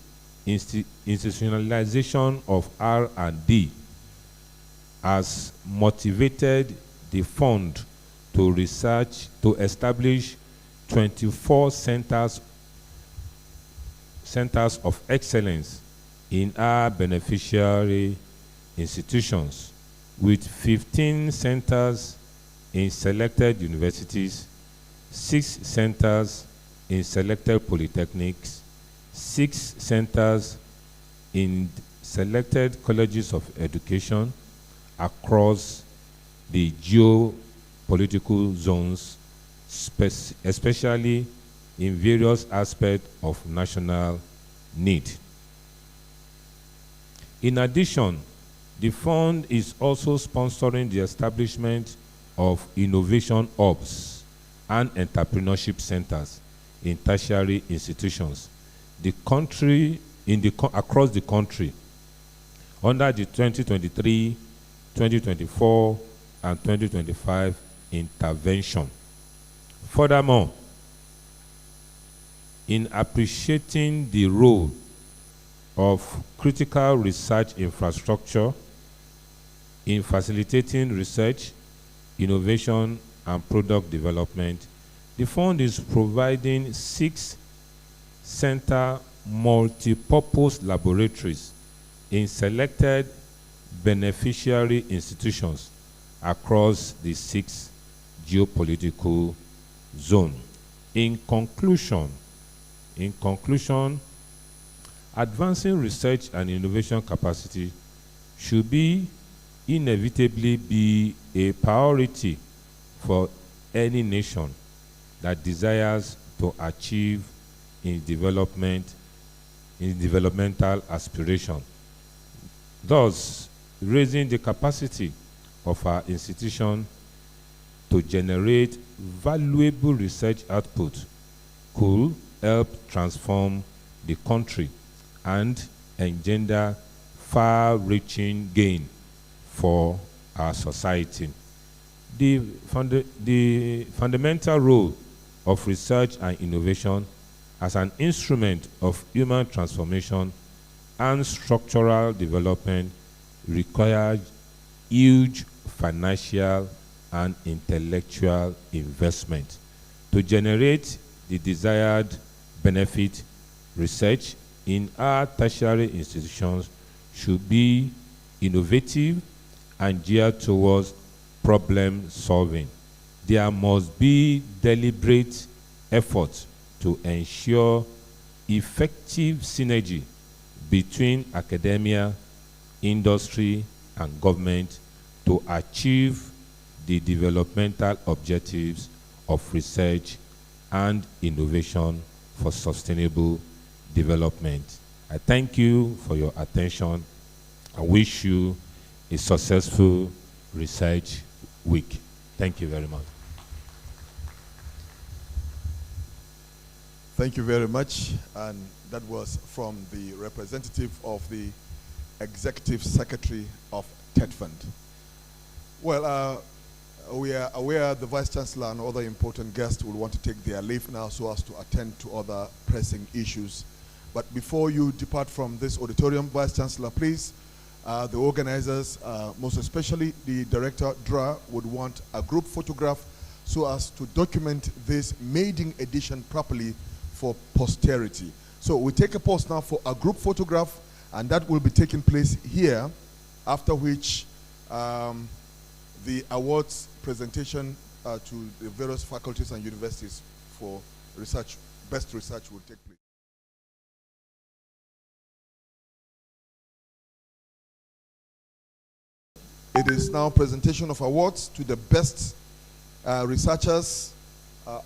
institutionalization of R&D has motivated the fund to establish 24 centers of excellence in our beneficiary institutions, with 15 centers in selected universities 6 centers in selected polytechnics, 6 centers in selected colleges of education across the geopolitical zones, especially in various aspects of national need. In addition, the fund is also sponsoring the establishment of innovation hubs and entrepreneurship centers in tertiary institutions across the country under the 2023, 2024, and 2025 intervention. Furthermore, in appreciating the role of critical research infrastructure in facilitating research, innovation, and product development, the fund is providing 6 center multi-purpose laboratories in selected beneficiary institutions across the 6 geopolitical zones. In conclusion, advancing research and innovation capacity should inevitably be a priority for any nation that desires to achieve its developmental aspiration. Thus, raising the capacity of our institution to generate valuable research output could help transform the country and engender far-reaching gain for our society. The fundamental role of research and innovation as an instrument of human transformation and structural development requires huge financial and intellectual investment. To generate the desired benefit, research in our tertiary institutions should be innovative and geared towards problem solving. There must be deliberate effort to ensure effective synergy between academia, industry, and government to achieve the developmental objectives of research and innovation for sustainable development. I thank you for your attention. I wish you a successful research week. Thank you very much. Thank you very much. And that was from the representative of the Executive Secretary of TETFUND. Well, we are aware the Vice Chancellor and other important guests will want to take their leave now so as to attend to other pressing issues. But before you depart from this auditorium, Vice Chancellor, please, the organizers, most especially the Director, DRA, would want a group photograph so as to document this maiden edition properly for posterity. So we take a pause now for a group photograph, and that will be taking place here, after which the awards presentation to the various faculties and universities for research, best research, will take place. It is now presentation of awards to the best researchers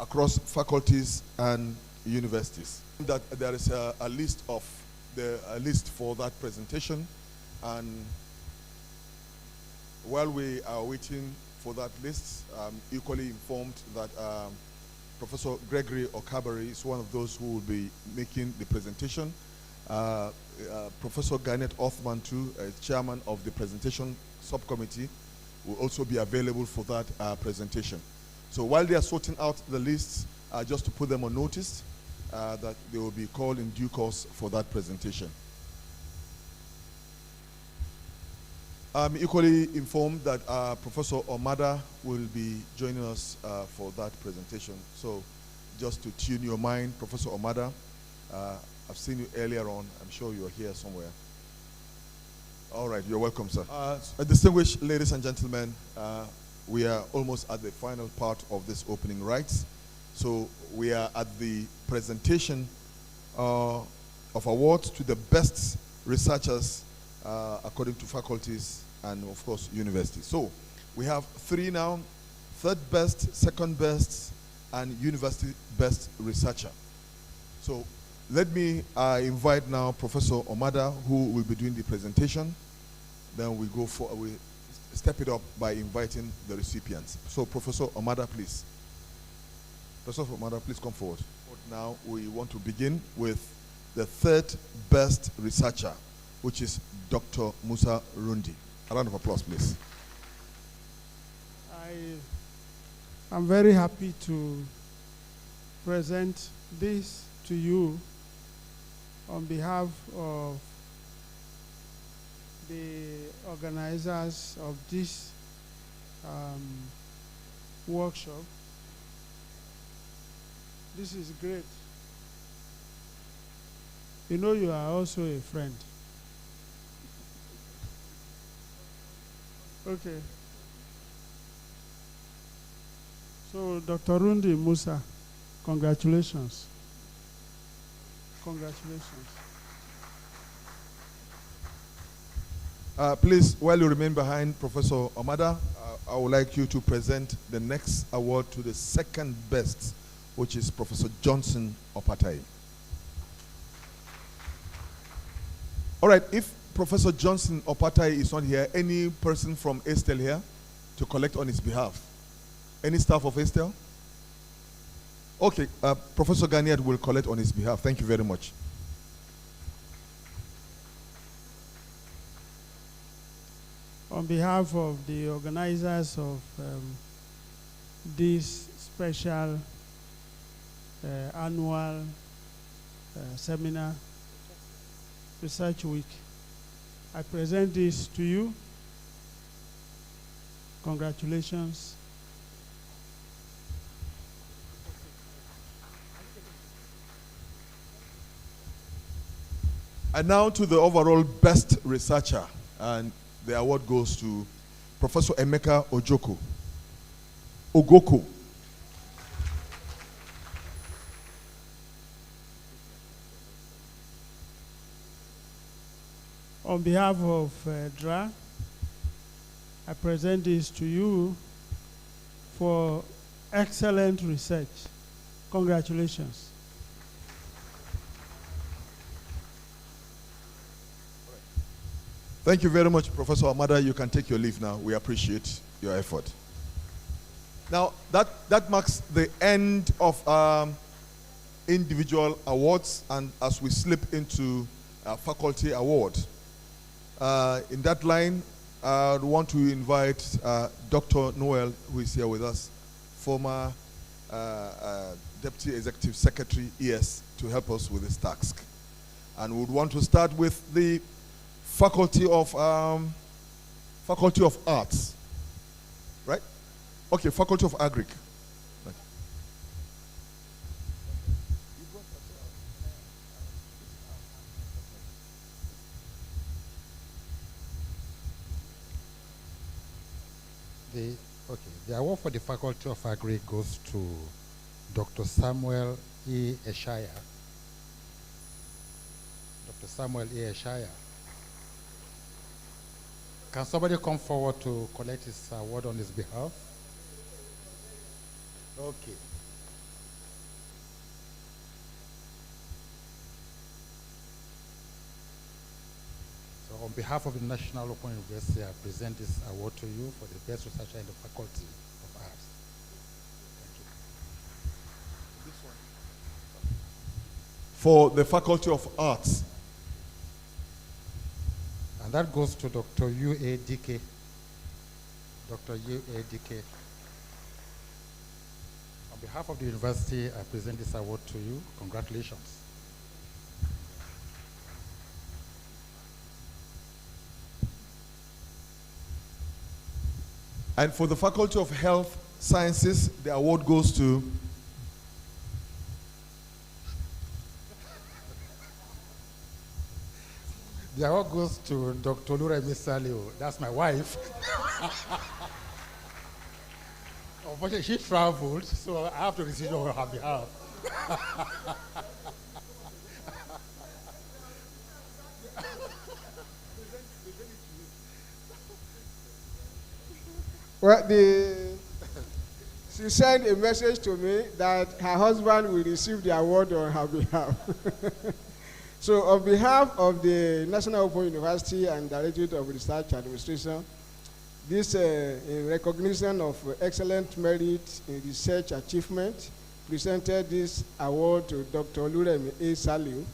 across faculties and universities. That there is a list for that presentation, and while we are waiting for that list, I'm equally informed that Professor Gregory Okabari is one of those who will be making the presentation. Professor Garnet Othman, too, chairman of the presentation subcommittee, will also be available for that presentation. So while they are sorting out the lists, just to put them on notice, that they will be called in due course for that presentation. I'm equally informed that Professor Omada will be joining us for that presentation. So just to tune your mind, Professor Omada, I've seen you earlier on. I'm sure you're here somewhere. All right, you're welcome, sir. Distinguished ladies and gentlemen, we are almost at the final part of this opening rites. So we are at the presentation of awards to the best researchers according to faculties and of course universities. So we have three now: third best, second best, and university best researcher. So let me invite now Professor Omada, who will be doing the presentation. Then we step it up by inviting the recipients. So Professor Omada, please. Professor Omada, please come forward. Now we want to begin with the third best researcher, which is Dr. Musa Rundi. A round of applause, please. I'm very happy to present this to you on behalf of the organizers of this workshop. This is great. You know, you are also a friend. Okay. So, Dr. Rundi Musa, congratulations. Congratulations. Please, while you remain behind Professor Omada, I would like you to present the next award to the second best, which is Professor Johnson Opatai. All right, if Professor Johnson Opatai is not here, any person from Estel here to collect on his behalf? Any staff of Estel? Okay, Professor Ganiad will collect on his behalf. Thank you very much. On behalf of the organizers of this special annual seminar, Research Week, I present this to you. Congratulations. And now to the overall best researcher, and the award goes to Professor Emeka Ogoko. On behalf of DRA, I present this to you for excellent research. Congratulations. Thank you very much, Professor Amada. You can take your leave now. We appreciate your effort. Now, that marks the end of individual awards, and as we slip into faculty award. In that line, I want to invite Dr. Noel, who is here with us, former Deputy Executive Secretary, ES, to help us with this task. And we would want to start with the Faculty of Arts, right? Okay, Faculty of Agric. Right. The award for the Faculty of Agric goes to Dr. Samuel E. Eshaya. Dr. Samuel E. Eshaya. Can somebody come forward to collect his award on his behalf? Okay. So on behalf of the National Open University, I present this award to you for the best researcher in the Faculty of Arts. Thank you. This one. For the Faculty of Arts. And that goes to Dr. U.A.D.K. Dr. U.A.D.K. On behalf of the university, I present this award to you. Congratulations. And for the Faculty of Health Sciences, the award goes to The award goes to Dr. Lura Misalio. That's my wife. Unfortunately, she traveled, so I have to receive on her behalf. Well, she sent a message to me that her husband will receive the award on her behalf. So on behalf of the National Open University and Directorate of Research Administration, this in recognition of excellent merit in research achievement, presented this award to Dr. Oluremi A. Saliu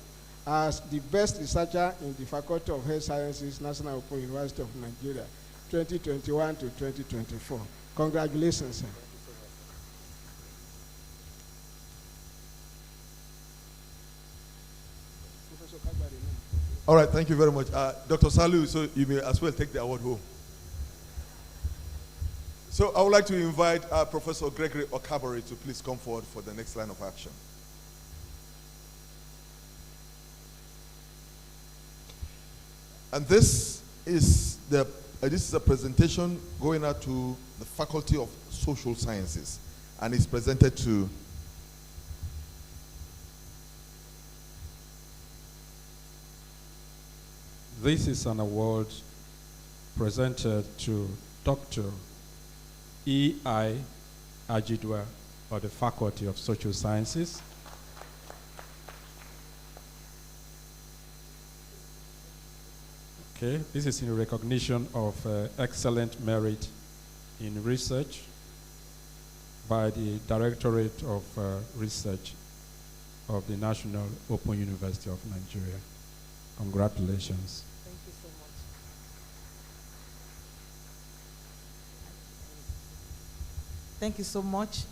as the best researcher in the Faculty of Health Sciences, National Open University of Nigeria, 2021 to 2024. Congratulations, sir. All right, thank you very much. Dr. Saliu, so you may as well take the award home. So I would like to invite Professor Gregory Okabari to please come forward for the next line of action. And this is a presentation going out to the Faculty of Social Sciences, and it's presented to This is an award presented to Dr. E.I. Ajidwa of the Faculty of Social Sciences. Okay, this is in recognition of excellent merit in research by the Directorate of Research of the National Open University of Nigeria. Congratulations. Thank you so much.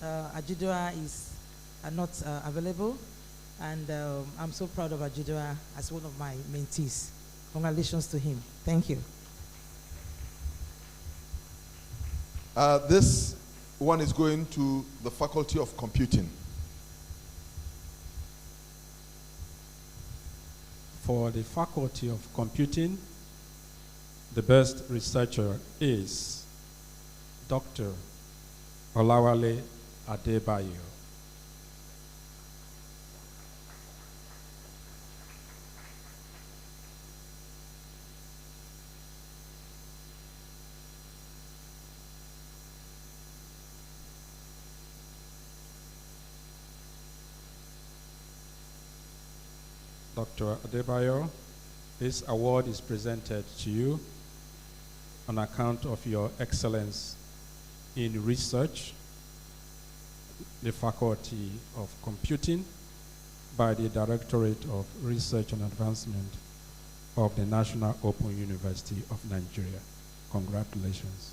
Thank you so much. Ajidwa is not available, and I'm so proud of Ajidwa as one of my mentees. Congratulations to him. Thank you. This one is going to the Faculty of Computing. For the Faculty of Computing, the best researcher is Dr. Olawale Adebayo. Dr. Adebayo, this award is presented to you on account of your excellence in research, the Faculty of Computing, by the Directorate of Research and Advancement of the National Open University of Nigeria. Congratulations.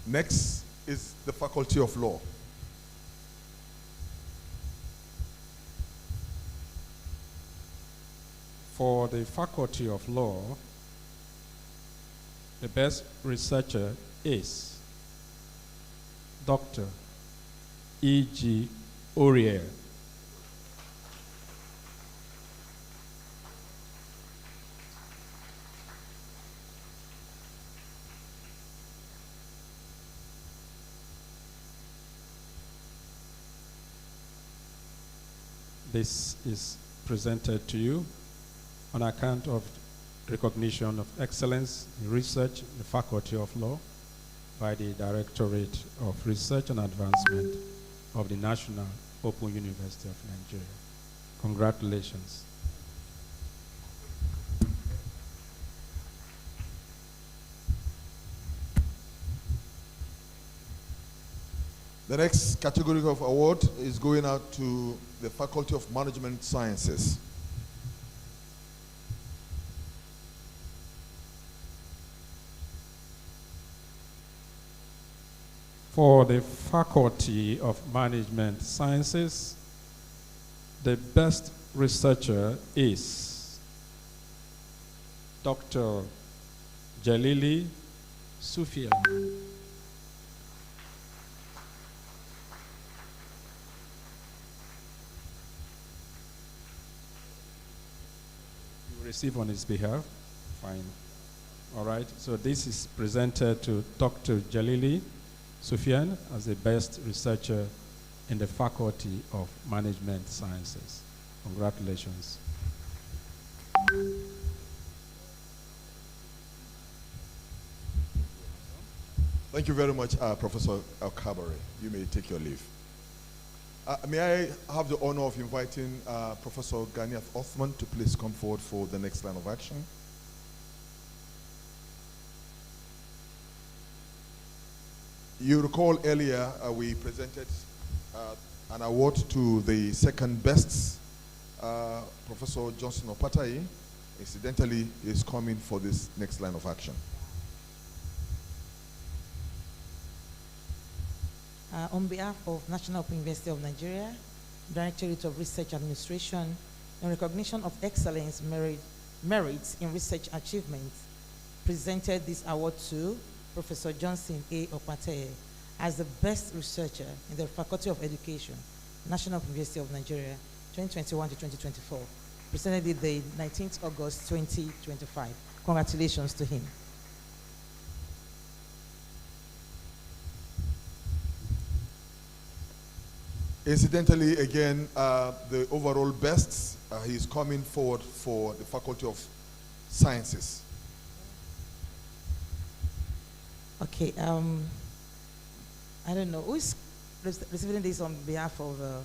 Next is the Faculty of Law. For the Faculty of Law, the best researcher is Dr. E.G. Aurier. This is presented to you on account of recognition of excellence in research in the Faculty of Law by the Directorate of Research and Advancement of the National Open University of Nigeria. Congratulations. The next category of award is going out to the Faculty of Management Sciences. For the Faculty of Management Sciences, the best researcher is Dr. Jalili Sufia. receive on his behalf. Fine. All right. So this is presented to Dr. Jalili Sufyan as the best researcher in the Faculty of Management Sciences. Congratulations. Thank you very much, Professor Al-Kabari. You may take your leave. May I have the honor of inviting Professor Ganiath Othman to please come forward for the next line of action. You recall earlier we presented an award to the second best, Professor Johnson Opatai. Incidentally, is coming for this next line of action. On behalf of National Open University of Nigeria, Directorate of Research Administration, in recognition of excellence merits in research achievements, presented this award to Professor Johnson A. Opateye as the best researcher in the Faculty of Education, National Open University of Nigeria, 2021 to 2024, presented it the 19th August 2025. Congratulations to him. Incidentally, again, the overall best, he is coming forward for the Faculty of Sciences. Okay, I don't know, who is receiving this on behalf of,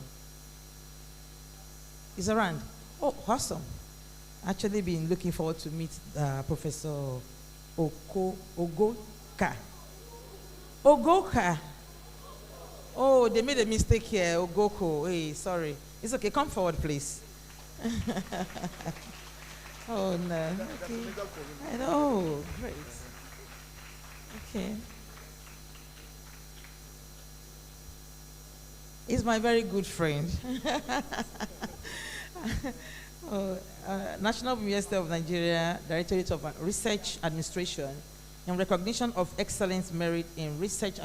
is around? Oh, awesome. Actually been looking forward to meet Professor Ogoka. Ogoka. Oh, they made a mistake here, Ogoko. Hey, sorry. It's okay, come forward, please. Oh, no. Okay. I know, great. Okay. He's my very good friend. National University of Nigeria, Directorate of Research Administration, in recognition of excellence merit in research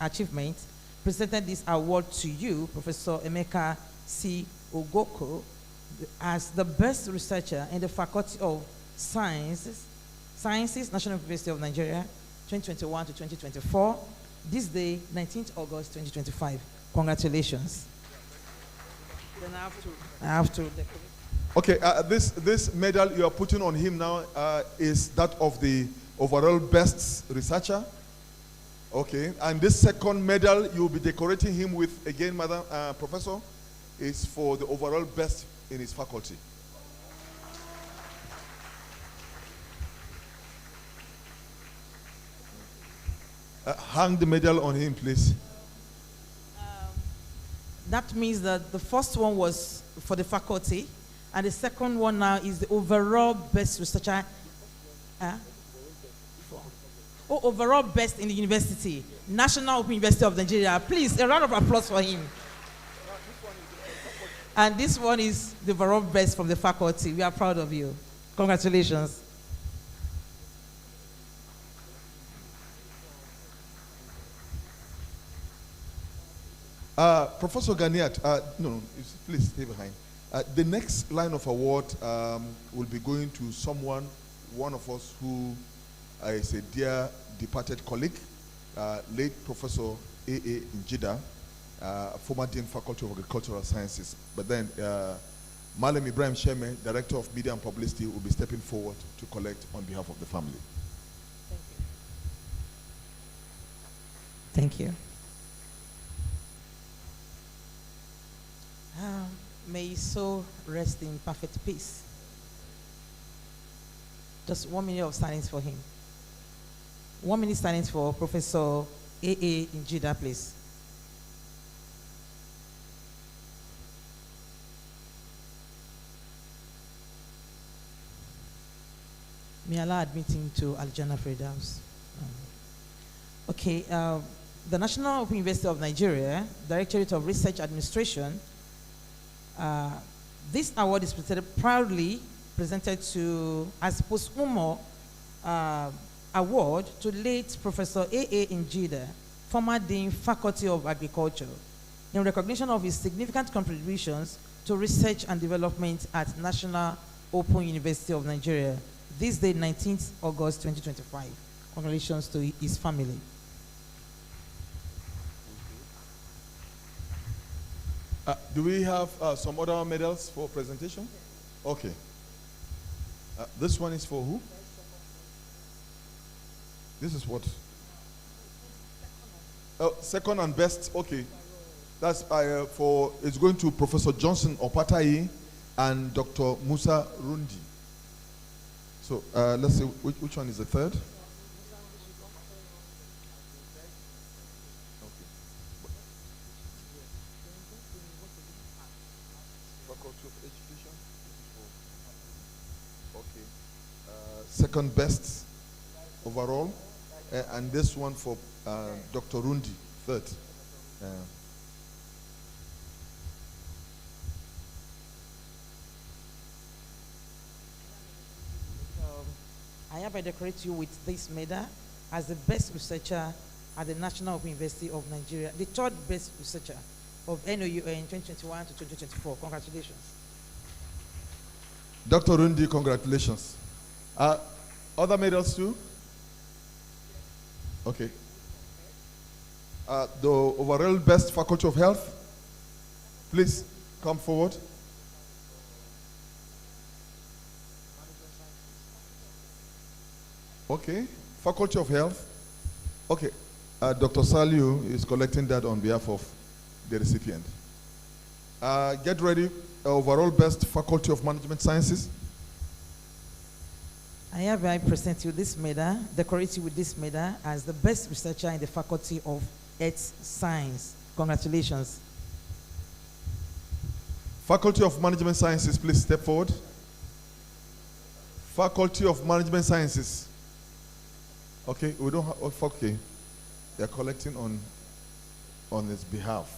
achievement, presented this award to you, Professor Emeka C. Ogoko, as the best researcher in the Faculty of Sciences, National University of Nigeria, 2021 to 2024, this day, 19th August 2025. Congratulations. Then I have to Okay, this medal you are putting on him now is that of the overall best researcher. Okay, and this second medal you'll be decorating him with, again, Madam Professor, is for the overall best in his faculty. Hang the medal on him, please. That means that the first one was for the faculty, and the second one now is the overall best researcher. Oh, overall best in the university, National Open University of Nigeria. Please, a round of applause for him. And this one is the overall best from the faculty. We are proud of you. Congratulations. Professor Ganiat, no, please stay behind. The next line of award will be going to someone, one of us who is a dear departed colleague, late Professor A.A. Njida, former Dean Faculty of Agricultural Sciences. But then Malam Ibrahim Sheme, Director of Media and Publicity, will be stepping forward to collect on behalf of the family. Thank you. May his soul rest in perfect peace. Just 1 minute of silence for him. 1 minute silence for Professor A.A. Njida, please. May Allah admit him to Al-Jannah Firdaus. Okay, the National Open University of Nigeria, Directorate of Research Administration, this award is proudly presented to as posthumous award to late Professor A.A. Njida, former Dean Faculty of Agriculture, in recognition of his significant contributions to research and development at National Open University of Nigeria. This day, 19th August 2025. Congratulations to his family. Do we have some other medals for presentation? Okay. This one is for who? This is what? Second and best. Okay. That's for, it's going to Professor Johnson Opatai and Dr. Musa Rundi. So let's see, which one is the third? Second best overall, and this one for Dr. Rundi, third. I hereby decorate you with this medal as the best researcher at the National Open University of Nigeria, the third best researcher of NOUN 2021 to 2024. Congratulations. Dr. Rundi, congratulations. Other medals too? Okay. The overall best Faculty of Health, please come forward. Okay, Faculty of Health. Okay, Dr. Saliu is collecting that on behalf of the recipient. Get ready, overall best Faculty of Management Sciences. I hereby present you this medal, decorate you with this medal as the best researcher in the Faculty of Earth Science. Congratulations. Faculty of Management Sciences, please step forward. Faculty of Management Sciences. Okay, we don't have, okay. They're collecting on his behalf.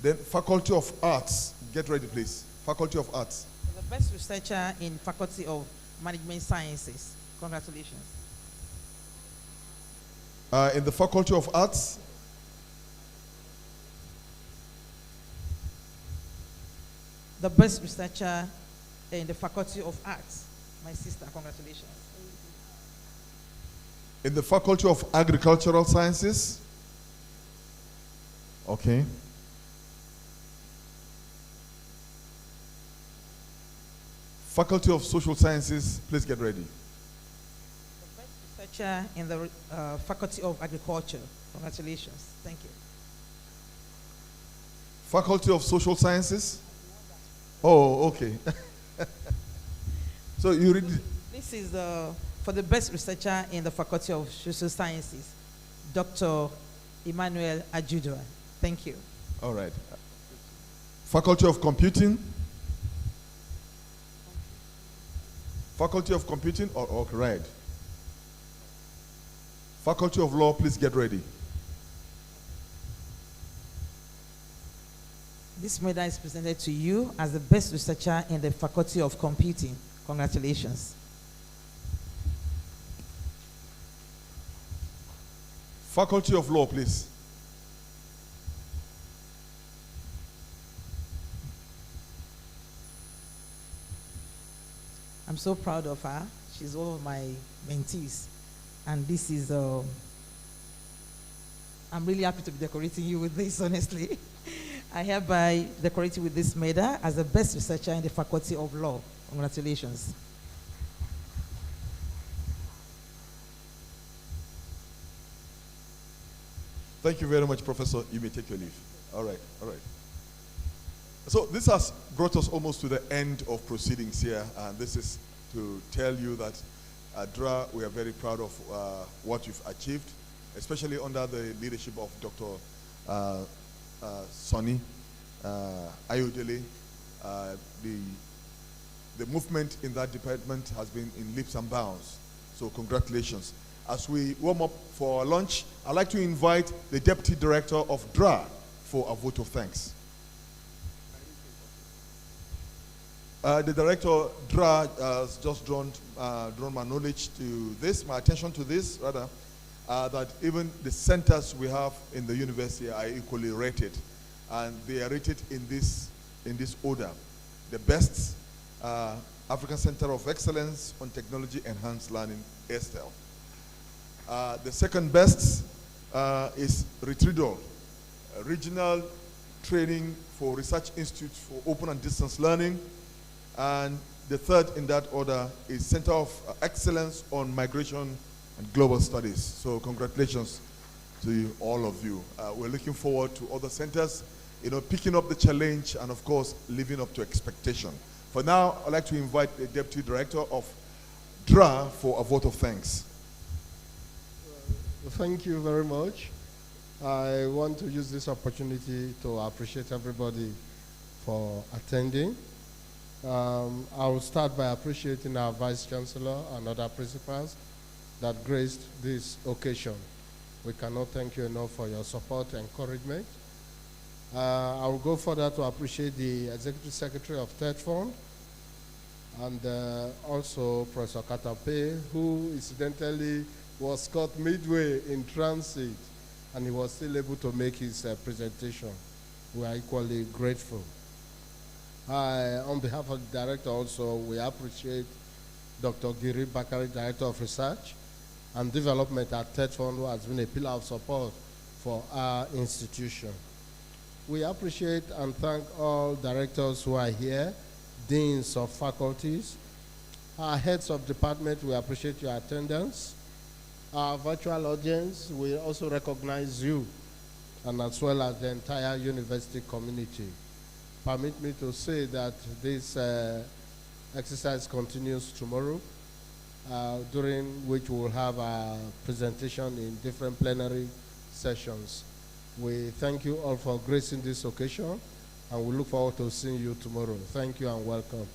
Then Faculty of Arts, get ready please. Faculty of Arts. The best researcher in Faculty of Management Sciences. Congratulations. In the Faculty of Arts. The best researcher in the Faculty of Arts. My sister, congratulations. In the Faculty of Agricultural Sciences. Okay. Faculty of Social Sciences, please get ready. The best researcher in the Faculty of Agriculture. Congratulations. Thank you. Faculty of Social Sciences. Oh, okay. So you read. This is for the best researcher in the Faculty of Social Sciences, Dr. Emmanuel Ajudua. Thank you. All right. Faculty of Computing. Faculty of Computing, or right. Faculty of Law, please get ready. This medal is presented to you as the best researcher in the Faculty of Computing. Congratulations. Faculty of Law, please. I'm so proud of her. She's one of my mentees. And this is, I'm really happy to be decorating you with this, honestly. I hereby decorate you with this medal as the best researcher in the Faculty of Law. Congratulations. Thank you very much, Professor. You may take your leave. All right, all right. So this has brought us almost to the end of proceedings here, and this is to tell you that at DRA, we are very proud of what you've achieved, especially under the leadership of Dr. Sonny Ayodele. The movement in that department has been in leaps and bounds, so congratulations. As we warm up for our lunch, I'd like to invite the Deputy Director of DRA for a vote of thanks. The Director, DRA, has just drawn my knowledge to this, my attention to this, rather, that even the centers we have in the university are equally rated, and they are rated in this order. The best African Center of Excellence on Technology Enhanced Learning, ESTEL. The second best is RETRIDOL, Regional Training for Research Institutes for Open and Distance Learning. And the third in that order is Center of Excellence on Migration and Global Studies. So congratulations to you, all of you. We're looking forward to other centers, picking up the challenge and of course, living up to expectation. For now, I'd like to invite the Deputy Director of DRA for a vote of thanks. Thank you very much. I want to use this opportunity to appreciate everybody for attending. I will start by appreciating our Vice Chancellor and other principals that graced this occasion. We cannot thank you enough for your support and encouragement. I will go further to appreciate the Executive Secretary of TETFUND and also Professor Katampe, who incidentally was caught midway in transit and he was still able to make his presentation. We are equally grateful. On behalf of the director also, we appreciate Dr. Giri Bakari, Director of Research and Development at TETFUND, who has been a pillar of support for our institution. We appreciate and thank all directors who are here, deans of faculties, our heads of department, we appreciate your attendance. Our virtual audience, we also recognize you, and as well as the entire university community. Permit me to say that this exercise continues tomorrow, during which we will have a presentation in different plenary sessions. We thank you all for gracing this occasion, and we look forward to seeing you tomorrow. Thank you and welcome.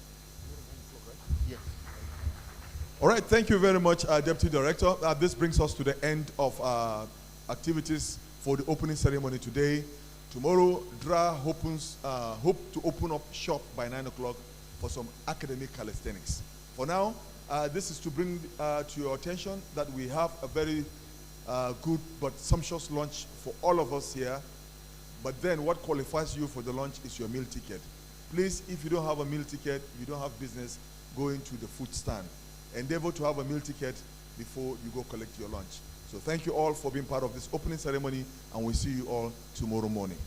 All right, thank you very much, Deputy Director. This brings us to the end of activities for the opening ceremony today. Tomorrow, DRA hope to open up shop by 9 o'clock for some academic calisthenics. For now, this is to bring to your attention that we have a very good but sumptuous lunch for all of us here. But then what qualifies you for the lunch is your meal ticket. Please, if you don't have a meal ticket, you don't have business going to the food stand. Endeavor to have a meal ticket before you go collect your lunch. So thank you all for being part of this opening ceremony, and we'll see you all tomorrow morning.